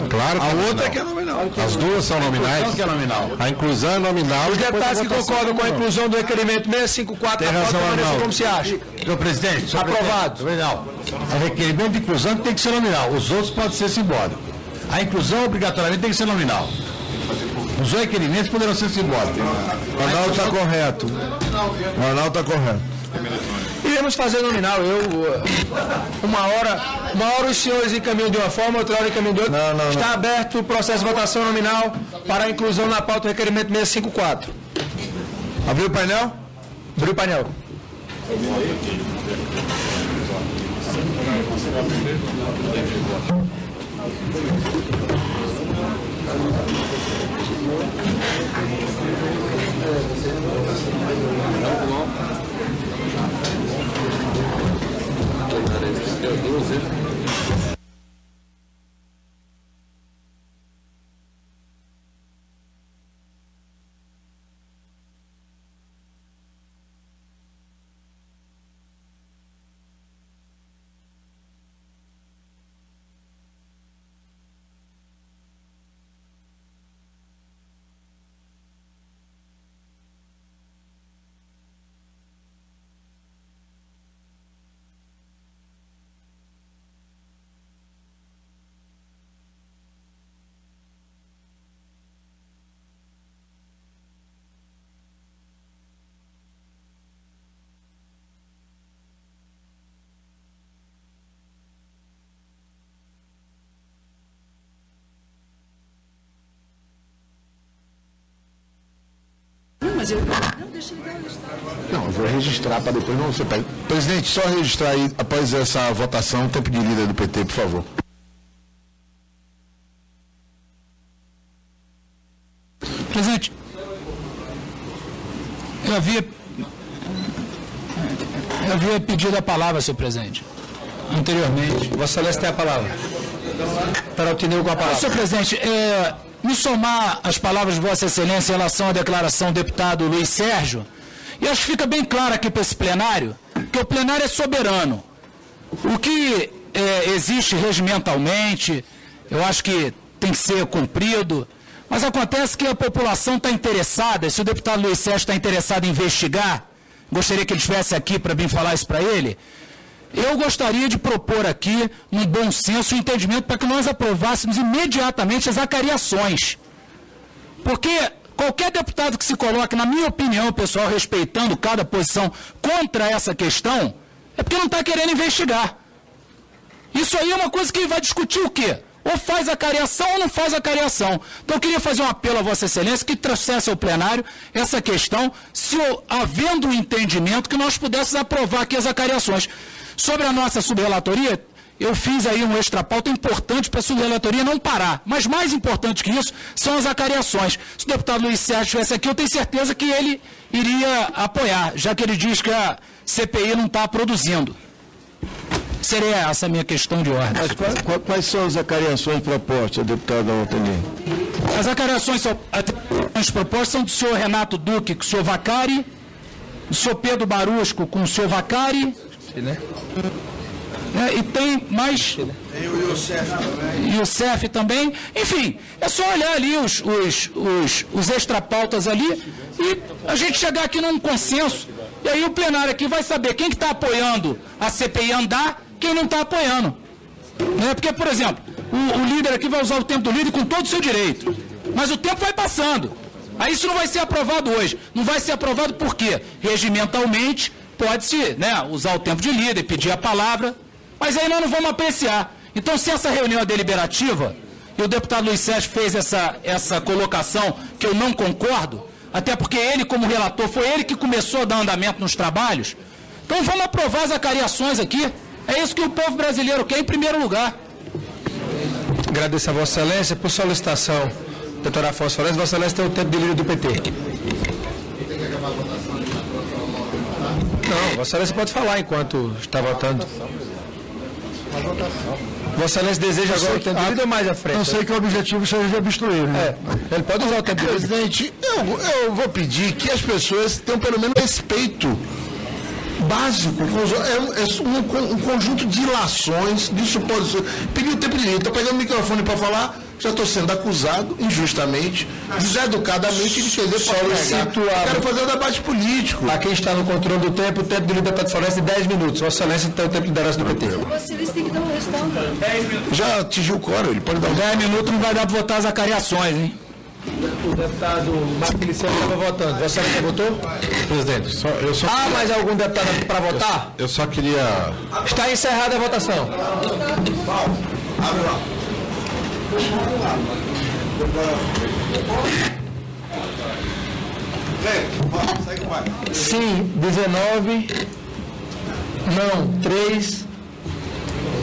[SPEAKER 3] Claro que
[SPEAKER 2] a
[SPEAKER 3] é
[SPEAKER 2] outra é que é nominal.
[SPEAKER 3] As duas são nominais.
[SPEAKER 2] Que é nominal.
[SPEAKER 3] A inclusão é nominal.
[SPEAKER 1] Os deputados que concordam com a inclusão do requerimento 654
[SPEAKER 2] tem razão,
[SPEAKER 1] Arnaldo. Como se acha?
[SPEAKER 9] Senhor presidente.
[SPEAKER 1] Aprovado.
[SPEAKER 9] Não. O requerimento de inclusão tem que ser nominal. Os outros podem ser simbólicos. A inclusão, obrigatoriamente, tem que ser nominal. Os requerimentos poderão ser simbólicos.
[SPEAKER 2] O Arnaldo está correto. O Arnaldo está correto.
[SPEAKER 1] Iremos fazer nominal. Uma hora os senhores encaminham de uma forma, outra hora encaminham de outra.
[SPEAKER 2] Não.
[SPEAKER 1] Está aberto o processo de votação nominal para a inclusão na pauta do requerimento 654.
[SPEAKER 2] Abriu o painel?
[SPEAKER 1] Abriu o painel.
[SPEAKER 2] Não, eu vou registrar para depois não você pega. Presidente, só registrar aí após essa votação o tempo de líder do PT, por favor.
[SPEAKER 10] Presidente, eu havia pedido a palavra, senhor presidente, anteriormente.
[SPEAKER 1] Vossa Excelência tem a palavra. Para o Tineu com a palavra.
[SPEAKER 10] Senhor presidente, me somar às palavras de Vossa Excelência em relação à declaração do deputado Luiz Sérgio, e acho que fica bem claro aqui para esse plenário, que o plenário é soberano. O que existe regimentalmente, eu acho que tem que ser cumprido, mas acontece que a população está interessada, se o deputado Luiz Sérgio está interessado em investigar, gostaria que ele estivesse aqui para vir falar isso para ele, eu gostaria de propor aqui, num bom senso, um entendimento para que nós aprovássemos imediatamente as acariações. Porque qualquer deputado que se coloque, na minha opinião, pessoal, respeitando cada posição contra essa questão, é porque não está querendo investigar. Isso aí é uma coisa que vai discutir o quê? Ou faz a cariação ou não faz a cariação. Então eu queria fazer um apelo a Vossa Excelência que trouxesse ao plenário essa questão, se havendo um entendimento que nós pudéssemos aprovar aqui as acariações. Sobre a nossa subrelatoria, eu fiz aí um extrapauta importante para a subrelatoria não parar. Mas mais importante que isso são as acariações. Se o deputado Luiz Sérgio estivesse aqui, eu tenho certeza que ele iria apoiar, já que ele diz que a CPI não está produzindo. Seria essa a minha questão de ordem.
[SPEAKER 4] Mas quais são as acariações propostas, deputado Altenir?
[SPEAKER 10] As acariações propostas são do senhor Renato Duque com o senhor Vacari, do senhor Pedro Barusco com o senhor Vacari, e tem mais... Tem o Youssef também. Youssef também. Enfim, é só olhar ali os extrapautas ali e a gente chegar aqui num consenso. E aí o plenário aqui vai saber quem que está apoiando a CPI andar, quem não está apoiando. Porque, por exemplo, o líder aqui vai usar o tempo do líder com todo o seu direito. Mas o tempo vai passando. Aí isso não vai ser aprovado hoje. Não vai ser aprovado por quê? Regimentalmente, pode-se usar o tempo de líder, pedir a palavra, mas aí nós não vamos apreciar. Então, se essa reunião é deliberativa, e o deputado Luiz Sérgio fez essa colocação que eu não concordo, até porque ele, como relator, foi ele que começou a dar andamento nos trabalhos, então vamos aprovar as acariações aqui. É isso que o povo brasileiro quer em primeiro lugar.
[SPEAKER 1] Agradeço a Vossa Excelência por solicitação. Doutor Afonso Florencio, Vossa Excelência tem o tempo de líder do PT. Não, Vossa Excelência pode falar enquanto está votando. Vossa Excelência deseja agora o tempo de líder ou mais à frente?
[SPEAKER 2] Eu sei que o objetivo seja de obstruir, né?
[SPEAKER 1] Ele pode usar o tempo de líder.
[SPEAKER 11] Presidente, eu vou pedir que as pessoas tenham pelo menos respeito básico, um conjunto de ilações, de suposições. Pedir o tempo de líder, estou pegando o microfone para falar, já estou sendo acusado, injustamente, deseducadamente, de querer quero fazer um debate político.
[SPEAKER 1] A quem está no controle do tempo, o tempo de deputado Florencio é de 10 minutos. Vossa Excelência tem o tempo de liderança do PT.
[SPEAKER 6] Vossa Excelência tem que dar um restante.
[SPEAKER 11] Já atingiu o quórum, ele pode dar
[SPEAKER 10] 10 minutos não vai dar para votar as acariações, hein?
[SPEAKER 1] O deputado Marcos estava votando. Vossa Excelência votou?
[SPEAKER 3] Presidente,
[SPEAKER 1] há mais algum deputado para votar?
[SPEAKER 3] Eu só queria...
[SPEAKER 1] Está encerrada a votação.
[SPEAKER 11] Abre lá.
[SPEAKER 1] Sim, 19. Não, 3.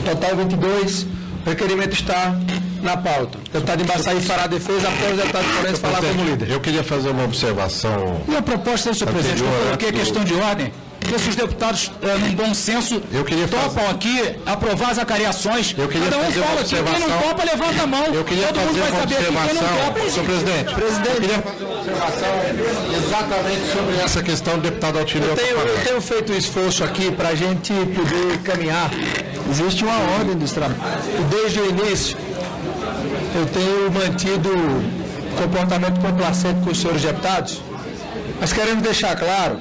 [SPEAKER 1] Total 22. O requerimento está na pauta. O deputado Embaçaí fará a defesa após o deputado Florencio falar como líder.
[SPEAKER 3] Eu queria fazer uma observação.
[SPEAKER 10] E a proposta, senhor presidente, eu coloquei a questão de ordem, porque se os deputados, num bom senso, topam aqui aprovar as acariações, cada um fala aqui, quem não topa, levanta a mão. Todo mundo vai saber aqui, quem não topa.
[SPEAKER 3] Senhor presidente, eu queria fazer uma observação exatamente sobre essa questão do deputado Altineu.
[SPEAKER 1] Eu tenho feito um esforço aqui para a gente poder caminhar. Existe uma ordem dos trabalhos. Desde o início, eu tenho mantido comportamento complacente com os senhores deputados, mas queremos deixar claro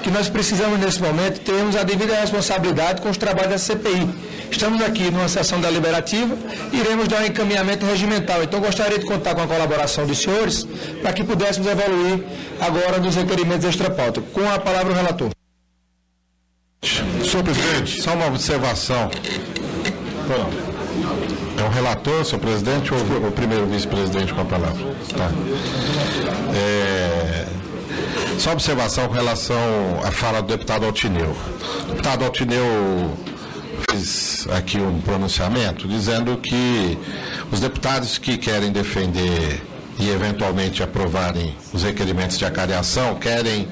[SPEAKER 1] que nós precisamos, nesse momento, termos a devida responsabilidade com os trabalhos da CPI. Estamos aqui numa sessão deliberativa, iremos dar um encaminhamento regimental. Então, gostaria de contar com a colaboração dos senhores para que pudéssemos evoluir agora nos requerimentos extrapauta. Com a palavra o relator.
[SPEAKER 3] Senhor presidente, só uma observação. É o relator, senhor presidente, ou o primeiro vice-presidente com a palavra? Tá. Só observação com relação à fala do deputado Altineu. O deputado Altineu fez aqui um pronunciamento dizendo que os deputados que querem defender e eventualmente aprovarem os requerimentos de acariação querem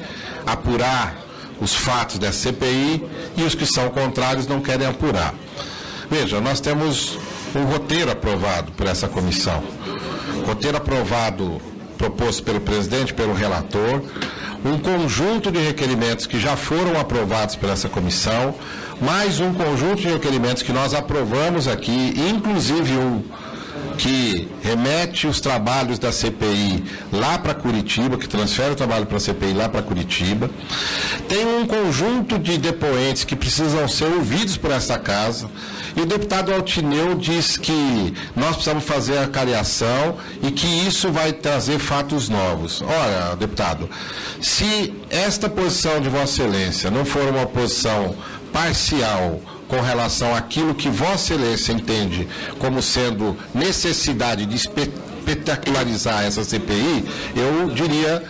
[SPEAKER 3] apurar os fatos da CPI e os que são contrários não querem apurar. Veja, nós temos um roteiro aprovado por essa comissão. roteiro aprovado, proposto pelo presidente, pelo relator, um conjunto de requerimentos que já foram aprovados por essa comissão, mais um conjunto de requerimentos que nós aprovamos aqui, inclusive um que remete os trabalhos da CPI lá para Curitiba, que transfere o trabalho para a CPI lá para Curitiba. Tem um conjunto de depoentes que precisam ser ouvidos por essa casa, e o deputado Altineu diz que nós precisamos fazer a cariação e que isso vai trazer fatos novos. Ora, deputado, se esta posição de Vossa Excelência não for uma posição parcial com relação àquilo que Vossa Excelência entende como sendo necessidade de espetacularizar essa CPI, eu diria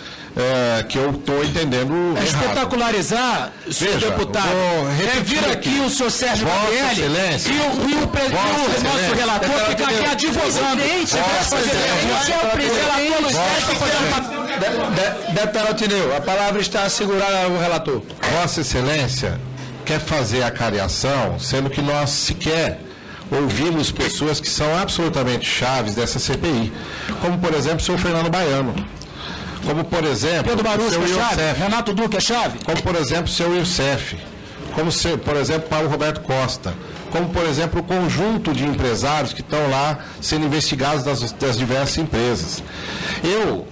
[SPEAKER 3] que eu estou entendendo errado.
[SPEAKER 10] Espetacularizar, senhor deputado, vir aqui o senhor Sérgio Gabrielli e o nosso relator ficar aqui advogando.
[SPEAKER 1] Deputado Altineu, a palavra está assegurada ao relator.
[SPEAKER 3] Vossa Excelência quer fazer a cariação, sendo que nós sequer ouvimos pessoas que são absolutamente chaves dessa CPI, como, por exemplo, o senhor Fernando Baiano, como, por exemplo,
[SPEAKER 10] Pedro Barusco
[SPEAKER 3] o
[SPEAKER 10] é
[SPEAKER 3] seu
[SPEAKER 10] chave,
[SPEAKER 3] Youssef,
[SPEAKER 10] Renato Duque é chave,
[SPEAKER 3] como, por exemplo, o seu Youssef, como, por exemplo, Paulo Roberto Costa, como, por exemplo, o conjunto de empresários que estão lá sendo investigados das diversas empresas. Eu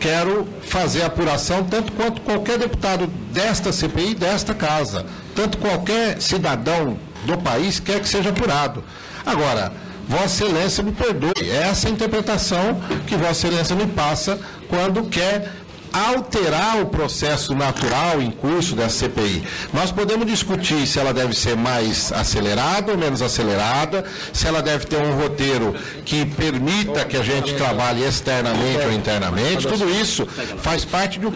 [SPEAKER 3] quero fazer a apuração tanto quanto qualquer deputado desta CPI, desta casa, tanto qualquer cidadão do país quer que seja apurado. Agora, Vossa Excelência me perdoe, essa é a interpretação que Vossa Excelência me passa quando quer alterar o processo natural em curso dessa CPI. Nós podemos discutir se ela deve ser mais acelerada ou menos acelerada, se ela deve ter um roteiro que permita que a gente trabalhe externamente ou internamente, tudo isso faz parte de um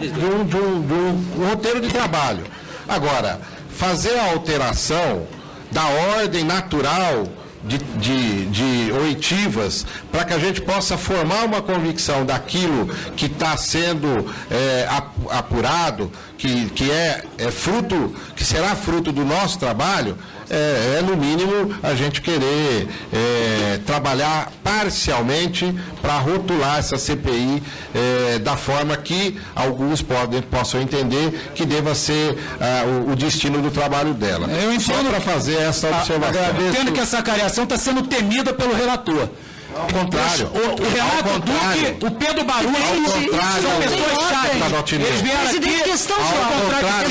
[SPEAKER 3] roteiro de trabalho. Agora, fazer a alteração da ordem natural de oitivas, para que a gente possa formar uma convicção daquilo que está sendo apurado, que será fruto do nosso trabalho, no mínimo a gente querer trabalhar parcialmente para rotular essa CPI da forma que alguns possam entender que deva ser o destino do trabalho dela.
[SPEAKER 10] Eu entendo,
[SPEAKER 3] só para fazer essa observação.
[SPEAKER 10] Entendo que essa cariação está sendo temida pelo relator.
[SPEAKER 3] Ao contrário.
[SPEAKER 10] O Renato Duque, o Pedro Barusco, são pessoas chaves. Eles vieram aqui, ao contrário,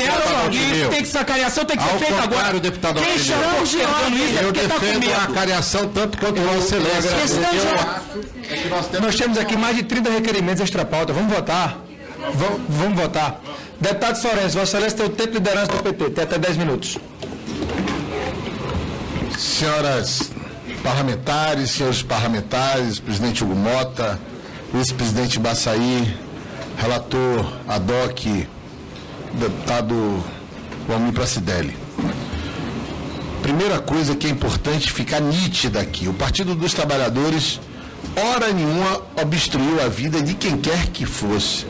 [SPEAKER 10] tem que essa cariação tem que ser feita agora.
[SPEAKER 3] Deputado
[SPEAKER 10] Quem chamou de ordem?
[SPEAKER 3] Eu defendo a cariação tanto quanto Vossa Excelência.
[SPEAKER 1] Nós temos aqui mais de 30 requerimentos extra-pauta. Vamos votar. Vamos votar. Deputado Florencio, Vossa Excelência tem o tempo de liderança do PT, tem até 10 minutos.
[SPEAKER 11] Senhoras parlamentares, senhores parlamentares, presidente Hugo Mota, vice-presidente Baçaí, relator Adoc, deputado Valmir Pracidelli. Primeira coisa que é importante ficar nítida aqui, o Partido dos Trabalhadores, hora nenhuma, obstruiu a vida de quem quer que fosse.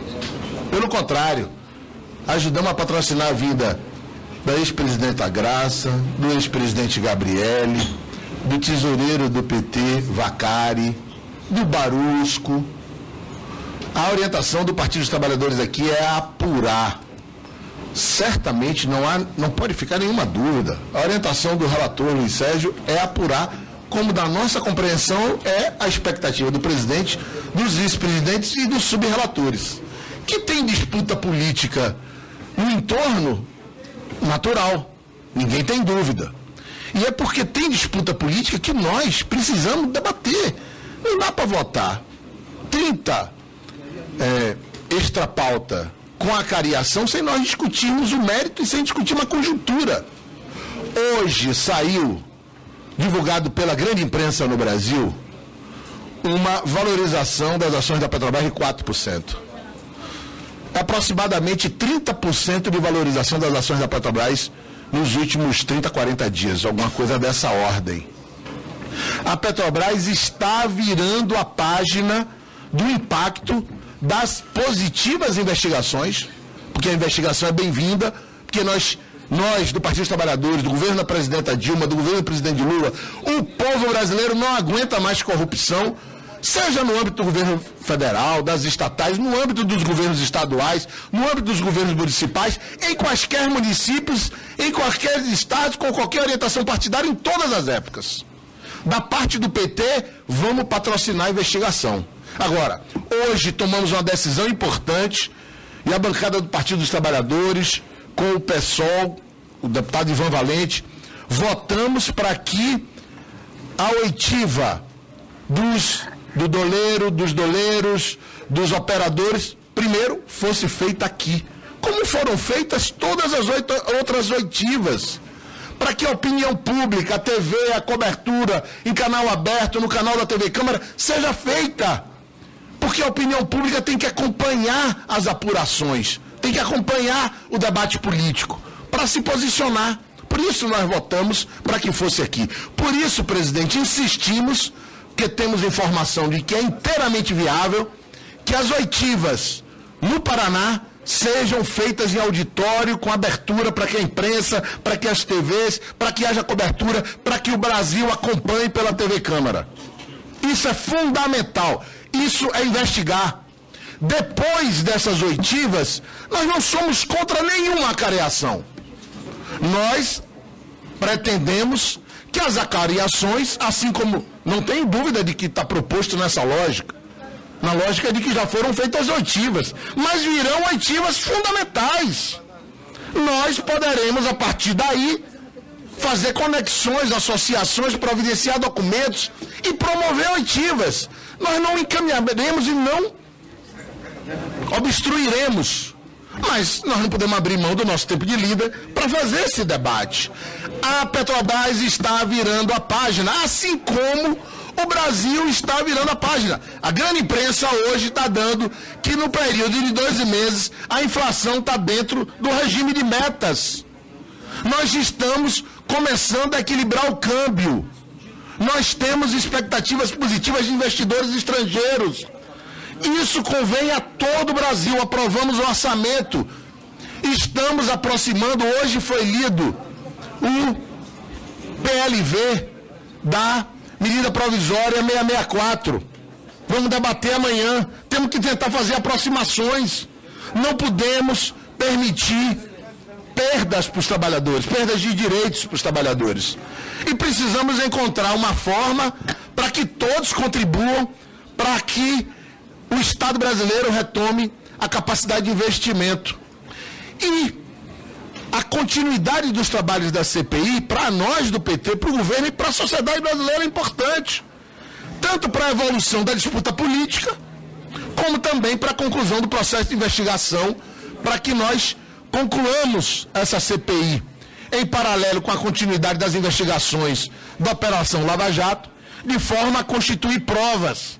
[SPEAKER 11] Pelo contrário, ajudamos a patrocinar a vida da ex-presidenta Graça, do ex-presidente Gabrielli, do tesoureiro do PT, Vacari, do Barusco. A orientação do Partido dos Trabalhadores aqui é apurar. Certamente não pode ficar nenhuma dúvida. A orientação do relator Luiz Sérgio é apurar, como da nossa compreensão é a expectativa do presidente, dos vice-presidentes e dos sub-relatores. Que tem disputa política no entorno, natural, ninguém tem dúvida. E é porque tem disputa política que nós precisamos debater. Não dá para votar 30 extra-pauta com a cariação sem nós discutirmos o mérito e sem discutir uma conjuntura. Hoje saiu, divulgado pela grande imprensa no Brasil, uma valorização das ações da Petrobras de 4%. Aproximadamente 30% de valorização das ações da Petrobras nos últimos 30, 40 dias, alguma coisa dessa ordem. A Petrobras está virando a página do impacto das positivas investigações, porque a investigação é bem-vinda, porque nós do Partido dos Trabalhadores, do governo da presidenta Dilma, do governo do presidente Lula, o povo brasileiro não aguenta mais corrupção, seja no âmbito do governo federal, das estatais, no âmbito dos governos estaduais, no âmbito dos governos municipais, em quaisquer municípios, em qualquer estado, com qualquer orientação partidária, em todas as épocas. Da parte do PT, vamos patrocinar a investigação. Agora, hoje tomamos uma decisão importante, e a bancada do Partido dos Trabalhadores, com o PSOL, o deputado Ivan Valente, votamos para que a oitiva do doleiro, dos doleiros, dos operadores, primeiro fosse feita aqui, como foram feitas todas as outras oitivas, para que a opinião pública, a TV, a cobertura em canal aberto, no canal da TV Câmara, seja feita. Porque a opinião pública tem que acompanhar as apurações, tem que acompanhar o debate político, para se posicionar. Por isso nós votamos para que fosse aqui. Por isso, presidente, insistimos, porque temos informação de que é inteiramente viável, que as oitivas no Paraná sejam feitas em auditório, com abertura para que a imprensa, para que as TVs, para que haja cobertura, para que o Brasil acompanhe pela TV Câmara. Isso é fundamental. Isso é investigar. Depois dessas oitivas, nós não somos contra nenhuma acareação. Nós pretendemos que as acareações, assim como, não tem dúvida de que está proposto nessa lógica, na lógica de que já foram feitas oitivas, mas virão oitivas fundamentais. Nós poderemos, a partir daí, fazer conexões, associações, providenciar documentos e promover oitivas. Nós não encaminharemos e não obstruiremos. Mas nós não podemos abrir mão do nosso tempo de líder para fazer esse debate. A Petrobras está virando a página, assim como o Brasil está virando a página. A grande imprensa hoje está dando que no período de 12 meses a inflação está dentro do regime de metas. Nós estamos começando a equilibrar o câmbio. Nós temos expectativas positivas de investidores estrangeiros. Isso convém a todo o Brasil. Aprovamos o orçamento. Estamos aproximando, hoje foi lido o PLV da medida provisória 664. Vamos debater amanhã. Temos que tentar fazer aproximações. Não podemos permitir perdas para os trabalhadores, perdas de direitos para os trabalhadores. E precisamos encontrar uma forma para que todos contribuam para que o Estado brasileiro retome a capacidade de investimento. E a continuidade dos trabalhos da CPI, para nós do PT, para o governo e para a sociedade brasileira é importante. Tanto para a evolução da disputa política, como também para a conclusão do processo de investigação, para que nós concluamos essa CPI em paralelo com a continuidade das investigações da Operação Lava Jato, de forma a constituir provas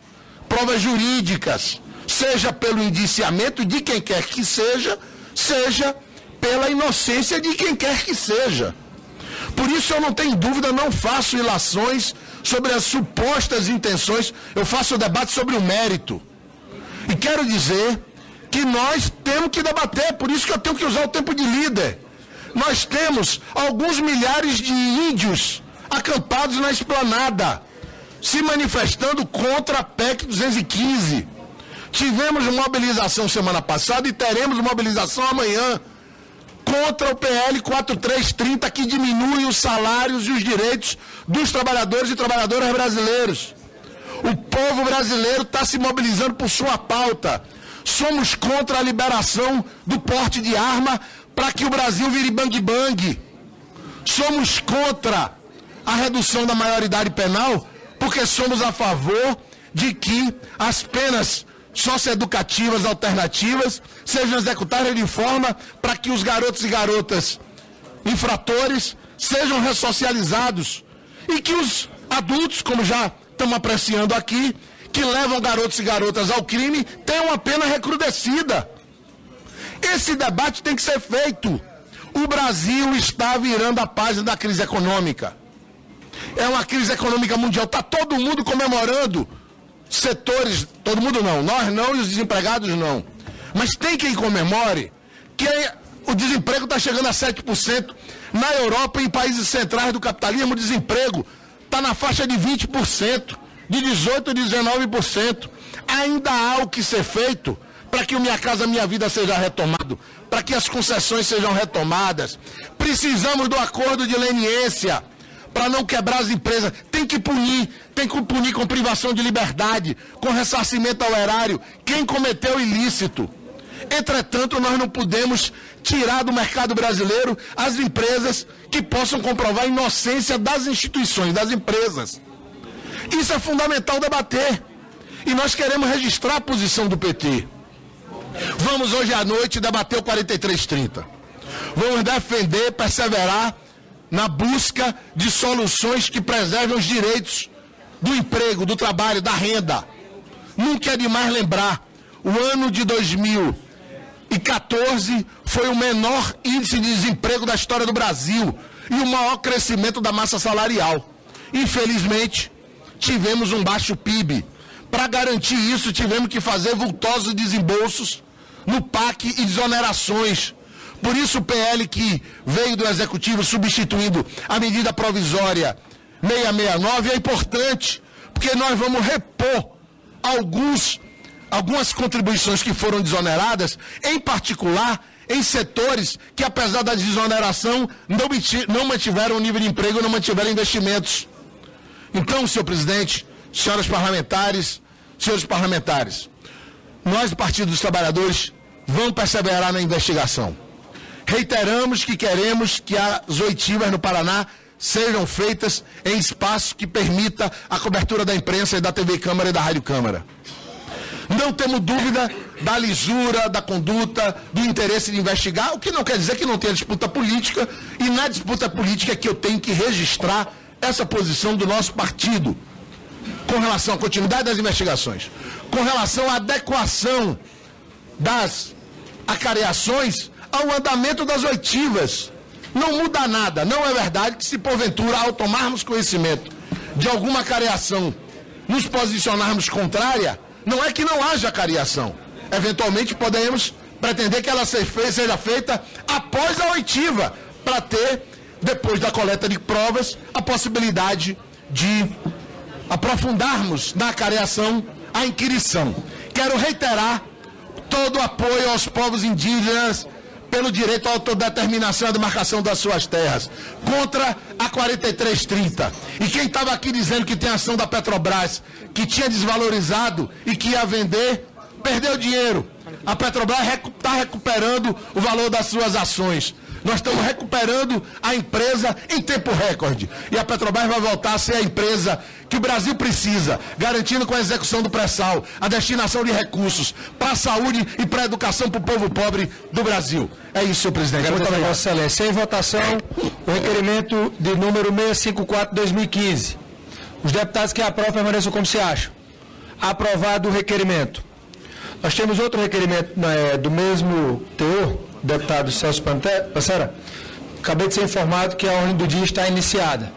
[SPEAKER 11] jurídicas, seja pelo indiciamento de quem quer que seja, seja pela inocência de quem quer que seja. Por isso eu não tenho dúvida, não faço ilações sobre as supostas intenções, eu faço o debate sobre o mérito. E quero dizer que nós temos que debater, por isso que eu tenho que usar o tempo de líder. Nós temos alguns milhares de índios acampados na esplanada, se manifestando contra a PEC 215. Tivemos mobilização semana passada e teremos mobilização amanhã contra o PL 4330, que diminui os salários e os direitos dos trabalhadores e trabalhadoras brasileiros. O povo brasileiro está se mobilizando por sua pauta. Somos contra a liberação do porte de arma para que o Brasil vire bang-bang. Somos contra a redução da maioridade penal, porque somos a favor de que as penas socioeducativas alternativas sejam executadas de forma para que os garotos e garotas infratores sejam ressocializados e que os adultos, como já estamos apreciando aqui, que levam garotos e garotas ao crime, tenham uma pena recrudescida. Esse debate tem que ser feito. O Brasil está virando a página da crise econômica. É uma crise econômica mundial. Está todo mundo comemorando. Setores, todo mundo não, nós não e os desempregados não. Mas tem quem comemore que o desemprego está chegando a 7%. Na Europa, em países centrais do capitalismo, o desemprego está na faixa de 20%. de 18% e 19%. Ainda há o que ser feito para que o Minha Casa Minha Vida seja retomado, para que as concessões sejam retomadas. Precisamos do acordo de leniência para não quebrar as empresas. Tem que punir com privação de liberdade, com ressarcimento ao erário, quem cometeu ilícito. Entretanto, nós não podemos tirar do mercado brasileiro as empresas que possam comprovar a inocência das instituições, das empresas. Isso é fundamental debater. E nós queremos registrar a posição do PT. Vamos hoje à noite debater o 4330. Vamos defender, perseverar na busca de soluções que preservem os direitos do emprego, do trabalho, da renda. Nunca é demais lembrar, o ano de 2014 foi o menor índice de desemprego da história do Brasil e o maior crescimento da massa salarial. Infelizmente, tivemos um baixo PIB. Para garantir isso, tivemos que fazer vultosos desembolsos no PAC e desonerações. Por isso o PL que veio do Executivo substituindo a medida provisória 669 é importante, porque nós vamos repor algumas contribuições que foram desoneradas, em particular em setores que, apesar da desoneração, não mantiveram o nível de emprego, não mantiveram investimentos. Então, senhor presidente, senhores parlamentares, nós do Partido dos Trabalhadores vamos perseverar na investigação. Reiteramos que queremos que as oitivas no Paraná sejam feitas em espaço que permita a cobertura da imprensa e da TV Câmara e da Rádio Câmara. Não temos dúvida da lisura, da conduta, do interesse de investigar, o que não quer dizer que não tenha disputa política, e na disputa política é que eu tenho que registrar essa posição do nosso partido, com relação à continuidade das investigações, com relação à adequação das acareações ao andamento das oitivas. Não muda nada, não é verdade que se porventura, ao tomarmos conhecimento de alguma acareação, nos posicionarmos contrária, não é que não haja acareação. Eventualmente podemos pretender que ela seja feita após a oitiva, para ter, depois da coleta de provas, a possibilidade de aprofundarmos na acareação a inquirição. Quero reiterar todo o apoio aos povos indígenas pelo direito à autodeterminação e à demarcação das suas terras, contra a 4330. E quem estava aqui dizendo que tem ação da Petrobras, que tinha desvalorizado e que ia vender, perdeu dinheiro. A Petrobras está recuperando o valor das suas ações. Nós estamos recuperando a empresa em tempo recorde. E a Petrobras vai voltar a ser a empresa que o Brasil precisa, garantindo com a execução do pré-sal a destinação de recursos para a saúde e para a educação para o povo pobre do Brasil. É isso, senhor presidente.
[SPEAKER 1] Muito obrigado, Vossa Excelência. Em votação, o requerimento de número 654/2015. Os deputados que aprovam permaneçam como se acham. Aprovado o requerimento. Nós temos outro requerimento do mesmo teor, deputado Celso Pancera. Acabei de ser informado que a ordem do dia está iniciada.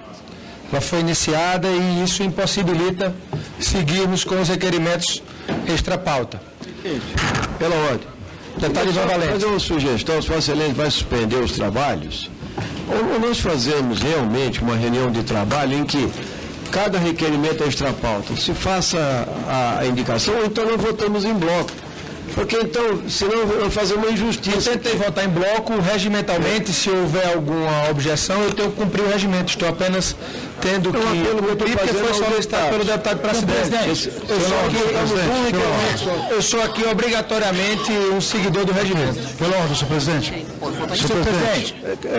[SPEAKER 1] Ela foi iniciada e isso impossibilita seguirmos com os requerimentos extra-pauta.
[SPEAKER 4] Pela ordem.
[SPEAKER 1] Deputado Ivan Valente.
[SPEAKER 4] Fazer uma sugestão, se Vossa Excelência vai suspender os trabalhos, ou nós fazemos realmente uma reunião de trabalho em que cada requerimento extra-pauta se faça a indicação, ou então nós votamos em bloco. Porque então, senão eu fazer uma injustiça.
[SPEAKER 1] Eu tentei votar em bloco, regimentalmente, se houver alguma objeção, eu tenho que cumprir o regimento. Estou apenas tendo que cumprir, porque foi solicitado pelo deputado presidente. Eu sou aqui obrigatoriamente um seguidor do regimento.
[SPEAKER 2] Pela ordem, senhor presidente.
[SPEAKER 1] Senhor presidente.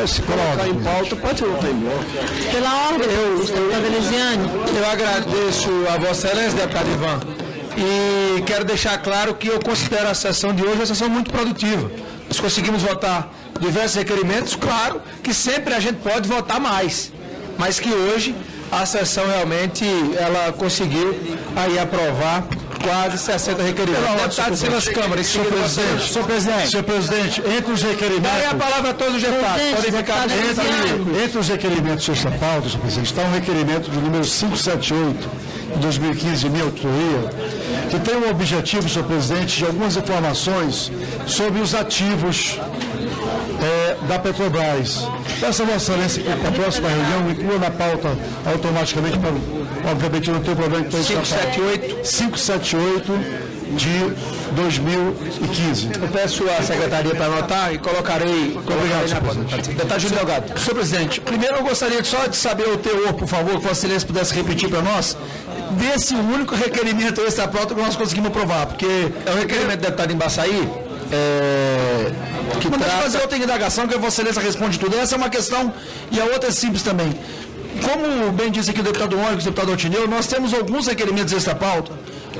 [SPEAKER 4] Se colocar em pauta, pode votar em bloco.
[SPEAKER 6] Pela ordem, deputado Elisiane.
[SPEAKER 1] Eu agradeço a Vossa Excelência, deputado Ivan. E quero deixar claro que eu considero a sessão de hoje uma sessão muito produtiva. Nós conseguimos votar diversos requerimentos, claro que sempre a gente pode votar mais, mas que hoje a sessão realmente ela conseguiu aí aprovar quase 60 requerimentos. Deputado Silas Câmara, senhor
[SPEAKER 2] presidente, entre os requerimentos...
[SPEAKER 1] Daí a palavra a todos os deputados. Podem ficar
[SPEAKER 2] entre os requerimentos desta pauta, senhor presidente, está um requerimento de número 578, de 2015, de minha autoria, que tem o objetivo, senhor presidente, de algumas informações sobre os ativos da Petrobras. Peço a Vossa Excelência que a próxima reunião inclua na pauta automaticamente, para, obviamente não tem problema com isso. 578 de 2015.
[SPEAKER 1] Eu peço à secretaria para anotar e colocarei.
[SPEAKER 7] Obrigado, senhor presidente. Deputado Júlio Delgado. Senhor presidente, primeiro eu gostaria só de saber o teor, por favor, que Vossa Excelência pudesse repetir para nós, desse único requerimento extra-pauta que nós conseguimos aprovar, porque
[SPEAKER 1] é o requerimento do deputado Embaçaí,
[SPEAKER 7] que mas deixa eu fazer outra indagação, que a Vossa Excelência responde tudo. Essa é uma questão e a outra é simples também. Como bem disse aqui o deputado Ônibus e o deputado Altineu, nós temos alguns requerimentos extra-pauta,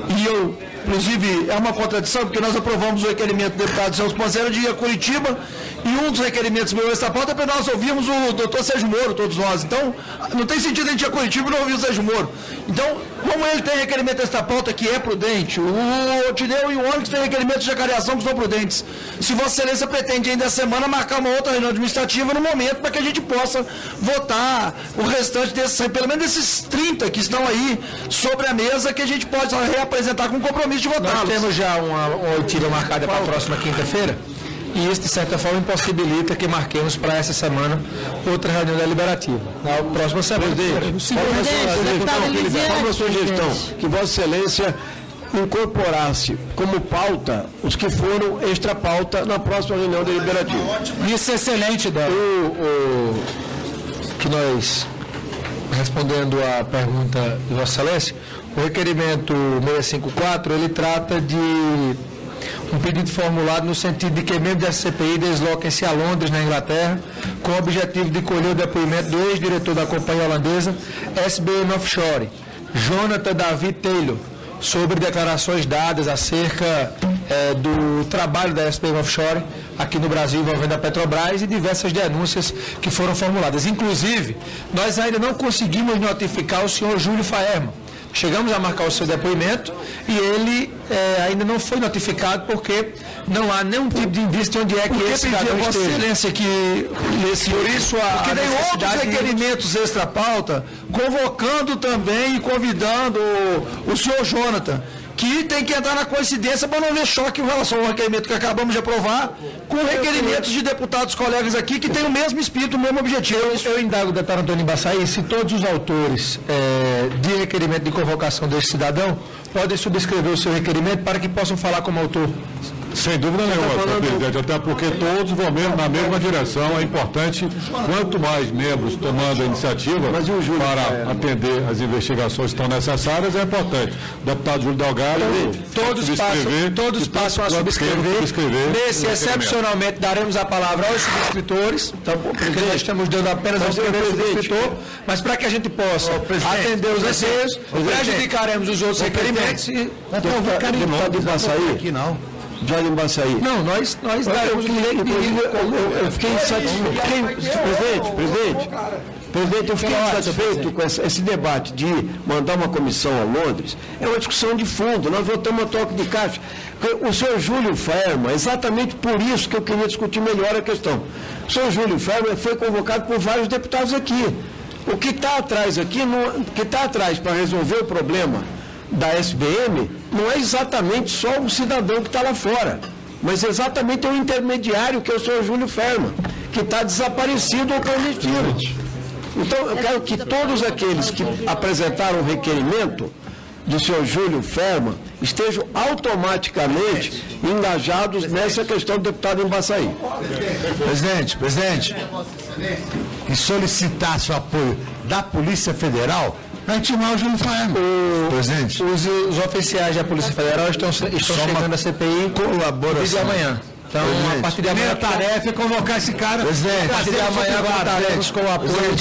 [SPEAKER 7] e eu, inclusive, é uma contradição, porque nós aprovamos o requerimento do deputado Celso Panzera de ir a Curitiba, e um dos requerimentos meu extra-pauta é para nós ouvirmos o doutor Sérgio Moro, todos nós. Então, não tem sentido a gente ir a Curitiba e não ouvir o Sérgio Moro. Então, como ele tem requerimento extra-pauta que é prudente, o Altineu e o Ônibus têm requerimentos de acariação que são prudentes. Se Vossa Excelência pretende ainda essa semana marcar uma outra reunião administrativa no momento para que a gente possa votar o restante desses, pelo menos desses 30 que estão aí sobre a mesa, que a gente pode reapresentar com compromisso de votar.
[SPEAKER 1] Nós temos já uma oitiva marcada para a próxima quinta-feira, e isso, de certa forma, impossibilita que marquemos para essa semana outra reunião deliberativa. Na próxima semana.
[SPEAKER 4] Qual a sugestão? Que Vossa Excelência incorporasse como pauta os que foram extra pauta na próxima reunião deliberativa.
[SPEAKER 10] Isso é excelente, Débora.
[SPEAKER 1] Que nós, respondendo à pergunta de Vossa Excelência, o requerimento 654, ele trata de um pedido formulado no sentido de que membros da CPI desloquem-se a Londres, na Inglaterra, com o objetivo de colher o depoimento do ex-diretor da companhia holandesa SBM Offshore, Jonathan David Taylor, sobre declarações dadas acerca do trabalho da SBM Offshore aqui no Brasil envolvendo a Petrobras e diversas denúncias que foram formuladas. Inclusive, nós ainda não conseguimos notificar o senhor Júlio Faerma. Chegamos a marcar o seu depoimento e ele ainda não foi notificado porque não há nenhum tipo de indício de onde é que esse cidadão esteja.
[SPEAKER 7] Vossa Excelência que por isso porque tem outros requerimentos extra-pauta, convocando também e convidando o senhor Jonathan, que tem que entrar na coincidência para não haver choque em relação ao requerimento que acabamos de aprovar, com requerimentos de deputados colegas aqui que têm o mesmo espírito, o mesmo objetivo.
[SPEAKER 1] Eu indago o deputado Antônio Embaçaí se todos os autores de requerimento de convocação deste cidadão podem subscrever o seu requerimento para que possam falar como autor.
[SPEAKER 12] Sem dúvida nenhuma, senhor presidente, até porque todos vão na mesma direção. É importante, quanto mais membros tomando a iniciativa para atender as investigações que estão necessárias, é importante. O deputado Júlio Delgado,
[SPEAKER 1] todos passam a subscrever. Nesse, excepcionalmente, daremos a palavra aos subscritores, então, porque nós estamos dando apenas ao subscritor, mas para que a gente possa atender os anseios, prejudicaremos os outros requerimentos e
[SPEAKER 4] pode passar aí aqui não. Jorge Embaçaí.
[SPEAKER 1] Não, nós daremos
[SPEAKER 4] eu fiquei insatisfeito. Presidente, eu fiquei insatisfeito com esse debate de mandar uma comissão a Londres. É uma discussão de fundo, nós votamos a toque de caixa. O senhor Júlio Faerma, exatamente por isso que eu queria discutir melhor a questão. O senhor Júlio Faerma foi convocado por vários deputados aqui. O que está atrás aqui, para resolver o problema da SBM, não é exatamente só o cidadão que está lá fora, mas exatamente o intermediário, que é o senhor Júlio Faerma, que está desaparecido ou clandestino. Então, eu quero que todos aqueles que apresentaram o requerimento do senhor Júlio Faerma estejam automaticamente engajados nessa questão do deputado Embaçaí.
[SPEAKER 9] Presidente, e solicitasse o apoio da Polícia Federal, vai intimar o Júlio Faerma. Presidente.
[SPEAKER 1] Os oficiais da Polícia Federal estão chegando à CPI desde amanhã. Então, a partir de amanhã, a tarefa é convocar esse cara.
[SPEAKER 9] Presidente,
[SPEAKER 1] a partir de amanhã, voltaremos com o apoio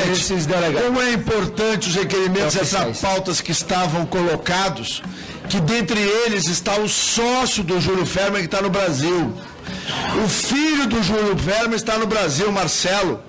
[SPEAKER 1] desses delegados.
[SPEAKER 11] Como é importante os requerimentos dessas pautas que estavam colocados, que dentre eles está o sócio do Júlio Faerma que está no Brasil. O filho do Júlio Faerma está no Brasil, Marcelo.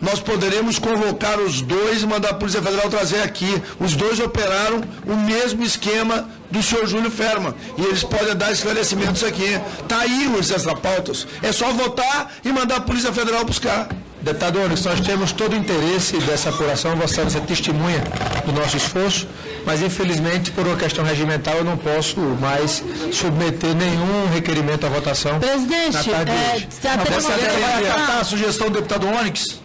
[SPEAKER 11] Nós poderemos convocar os dois e mandar a Polícia Federal trazer aqui. Os dois operaram o mesmo esquema do senhor Júlio Faerma. E eles podem dar esclarecimentos aqui. Está aí os extra-pautas. É só votar e mandar a Polícia Federal buscar.
[SPEAKER 1] Deputado Ônibus, nós temos todo o interesse dessa apuração, Vossa Excelência testemunha do nosso esforço. mas infelizmente por uma questão regimental eu não posso mais submeter nenhum requerimento à votação.
[SPEAKER 6] Presidente,
[SPEAKER 1] na tarde de hoje.
[SPEAKER 7] Vossa Excelência vai acatar a sugestão do deputado Onyx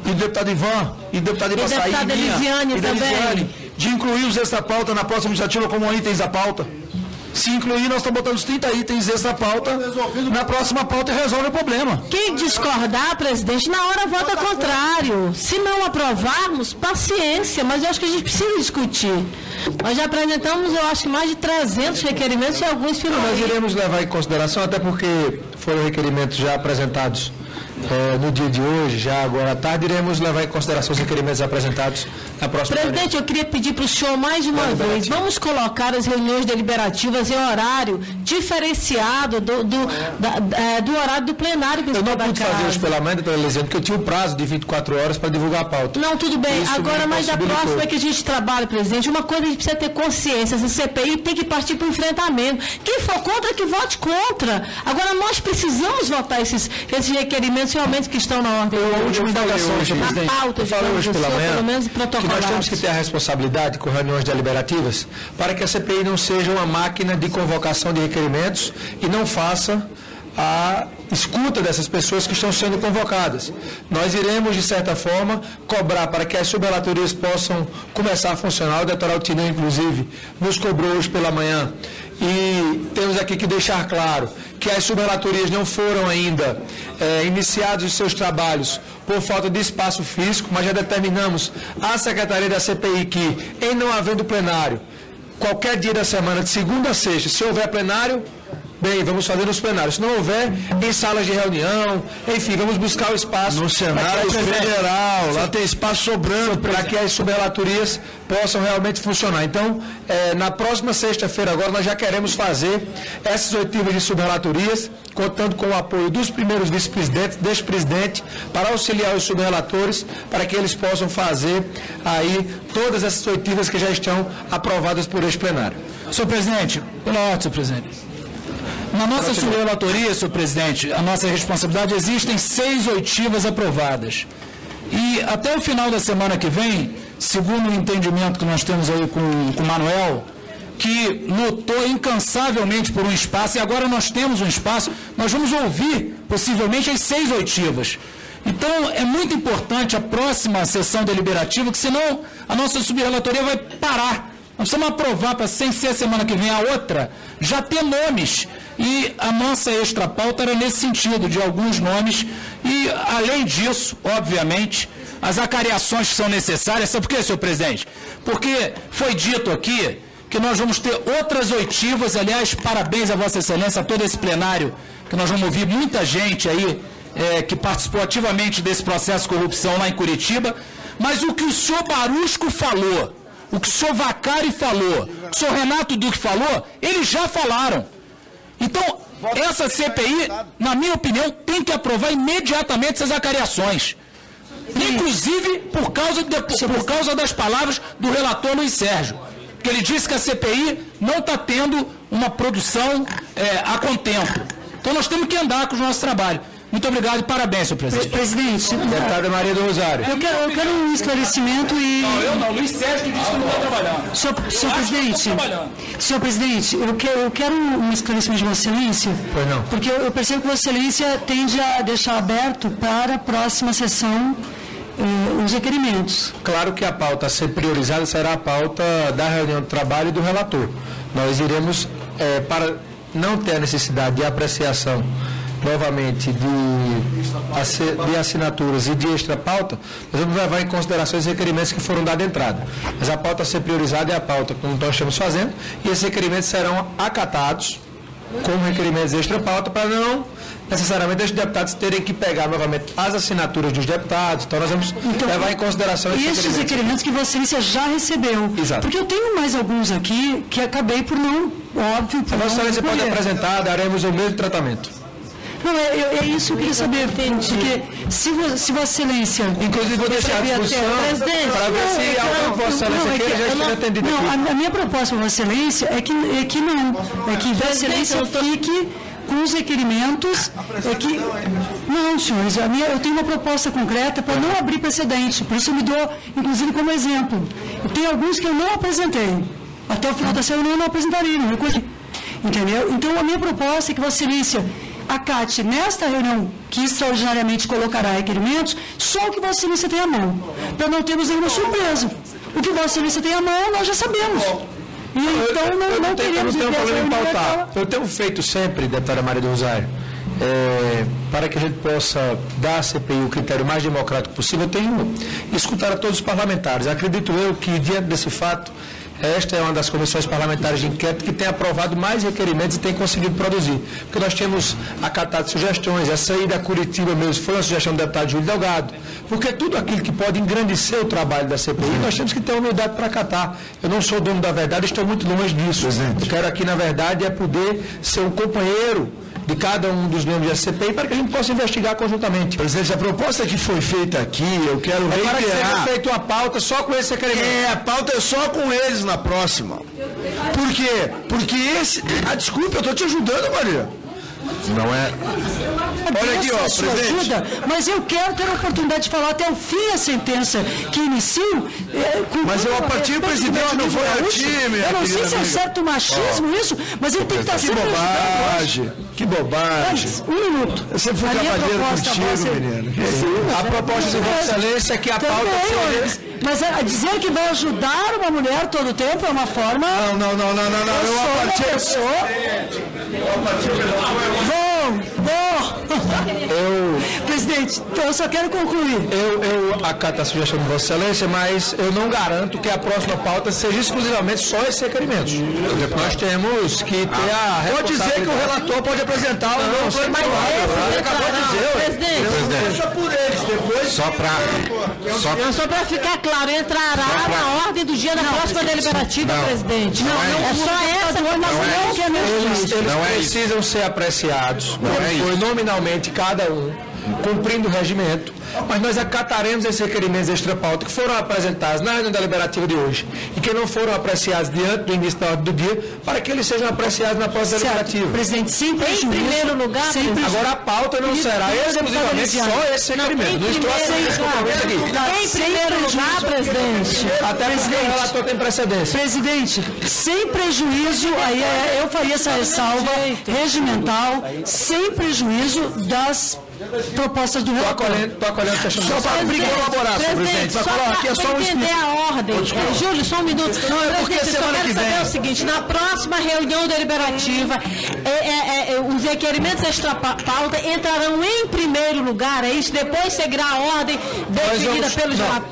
[SPEAKER 7] e do deputado Ivan e do deputado Ibaçaí
[SPEAKER 6] deputada Elisiane também.
[SPEAKER 7] de incluir os extra-pauta na próxima iniciativa como itens da pauta. Se incluir, nós estamos botando os 30 itens extra pauta na próxima pauta e resolve o problema.
[SPEAKER 6] Quem discordar, presidente, na hora vota contrário. Se não aprovarmos, paciência, mas eu acho que a gente precisa discutir. Nós já apresentamos, eu acho, mais de 300 requerimentos e alguns finalmente.
[SPEAKER 1] Nós iremos levar em consideração, até porque foram requerimentos já apresentados no dia de hoje, já agora à tarde, iremos levar em consideração os requerimentos apresentados na próxima
[SPEAKER 6] Presidente, eu queria pedir para o senhor mais uma vez, vamos colocar as reuniões deliberativas em horário diferenciado do horário do plenário.
[SPEAKER 1] Eu não pude fazer hoje pela manhã, doutora Elisiane, porque eu tinha um prazo de 24 horas para divulgar a pauta.
[SPEAKER 6] Não, tudo bem.
[SPEAKER 1] Isso
[SPEAKER 6] agora, mas da próxima é que a gente trabalha, presidente, uma coisa a gente precisa ter consciência, essa CPI tem que partir para o enfrentamento. Quem for contra, que vote contra. Agora, nós precisamos votar esses requerimentos realmente que estão na ordem.
[SPEAKER 1] A última indagação,
[SPEAKER 6] presidente. Na pauta,
[SPEAKER 1] hoje pela manhã,
[SPEAKER 6] pelo menos
[SPEAKER 1] que nós temos que ter a responsabilidade com reuniões deliberativas para que a CPI não seja uma máquina de convocação de requerimentos e não faça a escuta dessas pessoas que estão sendo convocadas. Nós iremos, de certa forma, cobrar para que as subrelatorias possam começar a funcionar. O doutor Altinão, inclusive, nos cobrou hoje pela manhã. E temos aqui que deixar claro que as subrelatorias não foram ainda iniciados os seus trabalhos por falta de espaço físico, mas já determinamos à Secretaria da CPI que, em não havendo plenário, qualquer dia da semana, de segunda a sexta, se houver plenário, bem, vamos fazer nos plenários. Se não houver, em salas de reunião, enfim, vamos buscar o espaço.
[SPEAKER 7] No Senado Federal, lá tem espaço sobrando
[SPEAKER 1] para que as subrelatorias possam realmente funcionar. Então, na próxima sexta-feira agora, nós já queremos fazer essas oitivas de subrelatorias, contando com o apoio dos primeiros vice-presidentes, deste presidente, para auxiliar os subrelatores, para que eles possam fazer aí todas essas oitivas que já estão aprovadas por este plenário.
[SPEAKER 10] Senhor presidente, pela ordem, senhor presidente. Na nossa subrelatoria, senhor presidente, a nossa responsabilidade, existem 6 oitivas aprovadas. E até o final da semana que vem, segundo o entendimento que nós temos aí com o Manuel, que lutou incansavelmente por um espaço, e agora nós temos um espaço, nós vamos ouvir, possivelmente, as 6 oitivas. Então, é muito importante a próxima sessão deliberativa, que senão a nossa subrelatoria vai parar. Nós precisamos aprovar, para sem ser semana que vem a outra, já ter nomes. E a nossa extra-pauta era nesse sentido, de alguns nomes. E, além disso, obviamente, as acariações que são necessárias. Sabe por quê, senhor presidente? Porque foi dito aqui que nós vamos ter outras oitivas. Aliás, parabéns a Vossa Excelência, a todo esse plenário, que nós vamos ouvir muita gente aí que participou ativamente desse processo de corrupção lá em Curitiba. Mas o que o senhor Barusco falou, o que o senhor Vacari falou, o que o senhor Renato Duque falou, eles já falaram. Então, essa CPI, na minha opinião, tem que aprovar imediatamente essas acariações. Inclusive, por causa das palavras do relator Luiz Sérgio. Porque ele disse que a CPI não está tendo uma produção a contento. Então, nós temos que andar com o nosso trabalho. Muito obrigado e parabéns, senhor presidente.
[SPEAKER 6] Presidente,
[SPEAKER 1] deputada Maria do Rosário.
[SPEAKER 6] Eu quero um esclarecimento e...
[SPEAKER 10] Não, eu não. Luiz Sérgio que disse que não está trabalhando.
[SPEAKER 6] Senhor presidente, eu quero um esclarecimento de Vossa Excelência.
[SPEAKER 1] Pois não.
[SPEAKER 6] Porque eu percebo que Vossa Excelência tende a deixar aberto para a próxima sessão os requerimentos.
[SPEAKER 1] Claro que a pauta a ser priorizada será a pauta da reunião de trabalho e do relator. Nós iremos, para não ter a necessidade de apreciação novamente de assinaturas e de extra pauta, nós vamos levar em consideração os requerimentos que foram dados entrada. Mas a pauta a ser priorizada é a pauta como nós estamos fazendo, e esses requerimentos serão acatados como requerimentos extra pauta, para não necessariamente os deputados terem que pegar novamente as assinaturas dos deputados. Então nós vamos levar em consideração
[SPEAKER 6] esses requerimentos que Vossa Excelência já recebeu.
[SPEAKER 1] Exato.
[SPEAKER 6] Porque eu tenho mais alguns aqui que acabei por não, óbvio, por
[SPEAKER 1] a Vossa Excelência pode
[SPEAKER 6] escolher.
[SPEAKER 1] apresentar, daremos o mesmo tratamento.
[SPEAKER 6] Não, é isso que eu queria saber, porque se Vossa Excelência...
[SPEAKER 1] Inclusive, vou deixar à discussão para ver se alguém Vossa Excelência queira já esteja atendido aqui.
[SPEAKER 6] Não, a minha proposta para Vossa Excelência é que Vossa Excelência fique com os requerimentos que... Não, senhores, eu tenho uma proposta concreta para não abrir precedente, por isso eu me dou, inclusive, como exemplo. Tem alguns que eu não apresentei. Até o final da reunião eu não apresentarei, não recolhi. Entendeu? Então, a minha proposta é que Vossa Excelência acate nesta reunião, que extraordinariamente colocará requerimentos, só o que Vossa Excelência tem à mão, para não termos nenhuma surpresa. O que Vossa Excelência tem à mão, nós já sabemos. E então, não teremos
[SPEAKER 1] problema em pautar. Eu tenho feito sempre, deputada Maria do Rosário, para que a gente possa dar à CPI o critério mais democrático possível, eu tenho escutado a todos os parlamentares. Acredito eu que, diante desse fato, esta é uma das comissões parlamentares de inquérito que tem aprovado mais requerimentos e tem conseguido produzir. Porque nós temos acatado sugestões, essa ida a Curitiba mesmo foi uma sugestão do deputado Júlio Delgado, porque tudo aquilo que pode engrandecer o trabalho da CPI, nós temos que ter humildade para acatar. Eu não sou dono da verdade, estou muito longe disso. Eu quero aqui, na verdade, é poder ser um companheiro de cada um dos membros da CPI para que a gente possa investigar conjuntamente.
[SPEAKER 4] Presidente, a proposta que foi feita aqui, eu quero reiterar...
[SPEAKER 1] Agora que seja feita uma pauta só com esse requerimento.
[SPEAKER 4] A pauta é só com eles na próxima. Por quê? Porque esse... desculpa, eu estou te ajudando, Maria. Não é...
[SPEAKER 6] Olha aqui, ó, presidente. Ajuda, mas eu quero ter a oportunidade de falar até o fim a sentença que inicio.
[SPEAKER 4] Mas eu, a partir do presidente não foi a time.
[SPEAKER 6] Eu não sei se é certo machismo isso, mas ele tem que estar sempre
[SPEAKER 4] bobagem. Que bobagem.
[SPEAKER 6] Um minuto.
[SPEAKER 4] Você foi cavalheiro contigo, menino.
[SPEAKER 1] A proposta de Vossa Excelência é que a pauta seja...
[SPEAKER 6] Mas dizer que vai ajudar uma mulher todo o tempo é uma forma...
[SPEAKER 4] Não.
[SPEAKER 6] Presidente, eu só quero concluir.
[SPEAKER 1] Eu acato a sugestão de Vossa Excelência, mas eu não garanto que a próxima pauta seja exclusivamente só esses requerimentos. Nós temos que ter a...
[SPEAKER 4] Pode dizer que o relator pode apresentar o não foi mais acabou de dizer.
[SPEAKER 8] Presidente,
[SPEAKER 4] por eles depois.
[SPEAKER 8] Só para ficar claro, entrará na ordem do dia da próxima deliberativa, presidente. Não, é só essa informação que é
[SPEAKER 1] Eles precisam ser apreciados. Foi nominalmente cada um, cumprindo o regimento, mas nós acataremos esses requerimentos extra-pauta que foram apresentados na reunião deliberativa de hoje e que não foram apreciados diante do início da ordem do dia, para que eles sejam apreciados na próxima deliberativa.
[SPEAKER 6] Presidente, sempre
[SPEAKER 8] em primeiro lugar,
[SPEAKER 1] agora a pauta não será exclusivamente só esse requerimento. Não estou assinando esse compromisso aqui.
[SPEAKER 8] Em primeiro lugar, presidente.
[SPEAKER 1] Até porque o relator tem precedência.
[SPEAKER 6] Presidente, sem prejuízo, aí eu faria essa ressalva regimental, sem prejuízo das propostas do relator.
[SPEAKER 1] Estou acolhendo a questão.
[SPEAKER 4] Só para colaborar, presidente.
[SPEAKER 8] Só para entender a ordem. Júlio, só um minuto.
[SPEAKER 4] Não, é porque semana que vem...
[SPEAKER 8] É o seguinte, na próxima reunião deliberativa, os requerimentos extra-pauta entrarão em primeiro lugar, é isso? Depois seguirá a ordem definida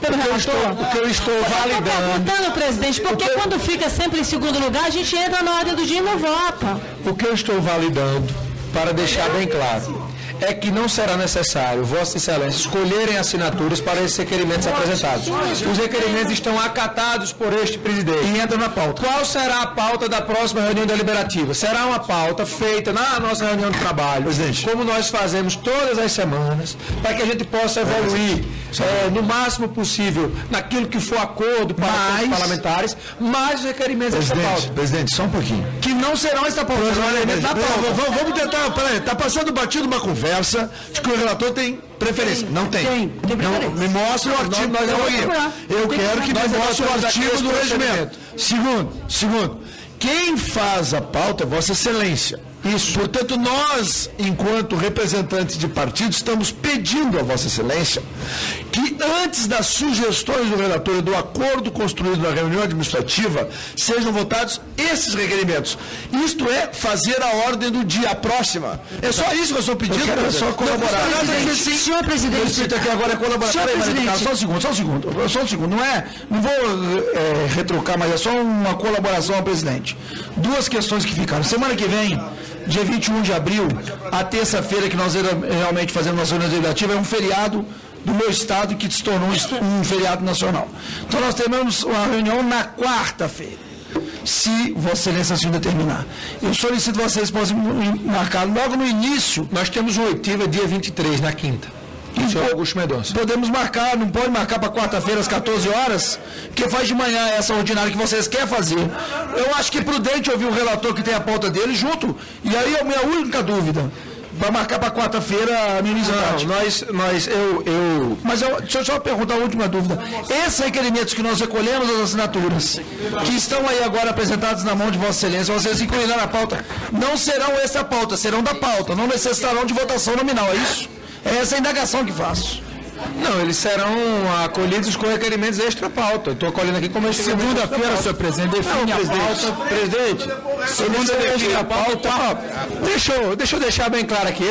[SPEAKER 8] pelo relator?
[SPEAKER 1] O que eu estou validando...
[SPEAKER 8] Eu estou perguntando, presidente, porque quando fica sempre em segundo lugar, a gente entra na ordem do dia e não vota.
[SPEAKER 1] O que eu estou validando, para deixar bem claro, é que não será necessário, Vossa Excelência, escolherem assinaturas para esses requerimentos apresentados. Os requerimentos estão acatados por este presidente.
[SPEAKER 4] E entra na pauta.
[SPEAKER 1] Qual será a pauta da próxima reunião deliberativa? Será uma pauta feita na nossa reunião de trabalho, presidente, como nós fazemos todas as semanas, para que a gente possa evoluir no máximo possível naquilo que for acordo para os parlamentares, mais os requerimentos dessa pauta.
[SPEAKER 4] Presidente, só um pouquinho.
[SPEAKER 1] Que não serão esta pauta.
[SPEAKER 4] Vamos tentar, peraí, está passando batido uma conversa de que o relator tem preferência. Não tem.
[SPEAKER 6] Tem preferência.
[SPEAKER 4] Me mostra o artigo. Eu quero que me mostre o artigo do regimento. Segundo, quem faz a pauta é Vossa Excelência. Isso. Portanto, nós, enquanto representantes de partido, estamos pedindo a Vossa Excelência que, antes das sugestões do relator e do acordo construído na reunião administrativa, sejam votados esses requerimentos. Isto é fazer a ordem do dia, a próxima. É só isso que eu estou pedindo.
[SPEAKER 6] É só colaborar. Senhor presidente.
[SPEAKER 4] O respeito aqui agora é colaborar. Só um segundo. Não vou retrucar, mas é só uma colaboração ao presidente. Duas questões que ficaram. Semana que vem, dia 21 de abril, a terça-feira que nós realmente fazemos nossa reunião legislativa, é um feriado do meu estado que se tornou um feriado nacional. Então nós teremos uma reunião na quarta-feira, se Vossa Excelência assim determinar. Eu solicito Vossa Excelência possam marcar logo no início.
[SPEAKER 1] Nós temos uma oitiva dia 23, na quinta. Senhor Augusto Mendonça.
[SPEAKER 7] Podemos marcar, não pode marcar para quarta-feira às 14 horas, porque faz de manhã essa ordinária que vocês querem fazer. Eu acho que é prudente ouvir o relator que tem a pauta dele junto, e aí é a minha única dúvida. Para marcar para quarta-feira no início da tarde. Mas deixa eu só perguntar a última dúvida. Esses requerimentos que nós recolhemos das assinaturas, que estão aí agora apresentados na mão de Vossa Excelência, vocês incluirão na pauta, não serão essa pauta, serão da pauta, não necessitarão de votação nominal, é isso? É essa a indagação que faço.
[SPEAKER 1] Não, eles serão acolhidos com requerimentos extra-pauta. Estou acolhendo aqui como
[SPEAKER 10] segunda-feira, senhor presidente, define a pauta.
[SPEAKER 1] Presidente, segunda define a pauta. Deixa eu deixar bem claro aqui.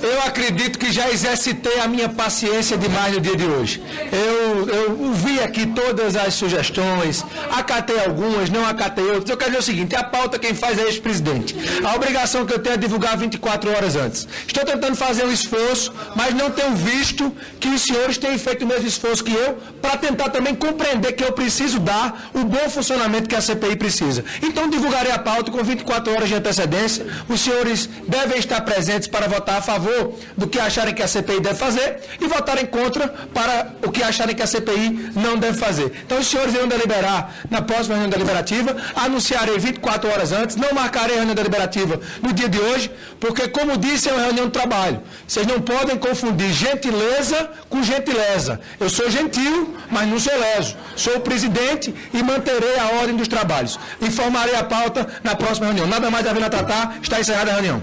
[SPEAKER 1] Eu acredito que já exercitei a minha paciência demais no dia de hoje. Eu vi aqui todas as sugestões, acatei algumas, não acatei outras. Eu quero dizer o seguinte, a pauta quem faz é ex-presidente. A obrigação que eu tenho é divulgar 24 horas antes. Estou tentando fazer um esforço, mas não tenho visto que os senhores têm feito o mesmo esforço que eu, para tentar também compreender que eu preciso dar o bom funcionamento que a CPI precisa. Então divulgarei a pauta com 24 horas de antecedência. Os senhores devem estar presentes para votar a favor do que acharem que a CPI deve fazer e votarem contra para o que acharem que a CPI não deve fazer. Então os senhores irão deliberar na próxima reunião deliberativa, anunciarei 24 horas antes, não marcarei a reunião deliberativa no dia de hoje, porque como disse é uma reunião de trabalho. Vocês não podem confundir gentileza com gentileza. Eu sou gentil, mas não sou leso. Sou o presidente e manterei a ordem dos trabalhos. Informarei a pauta na próxima reunião. Nada mais a vir a tratar, está encerrada a reunião.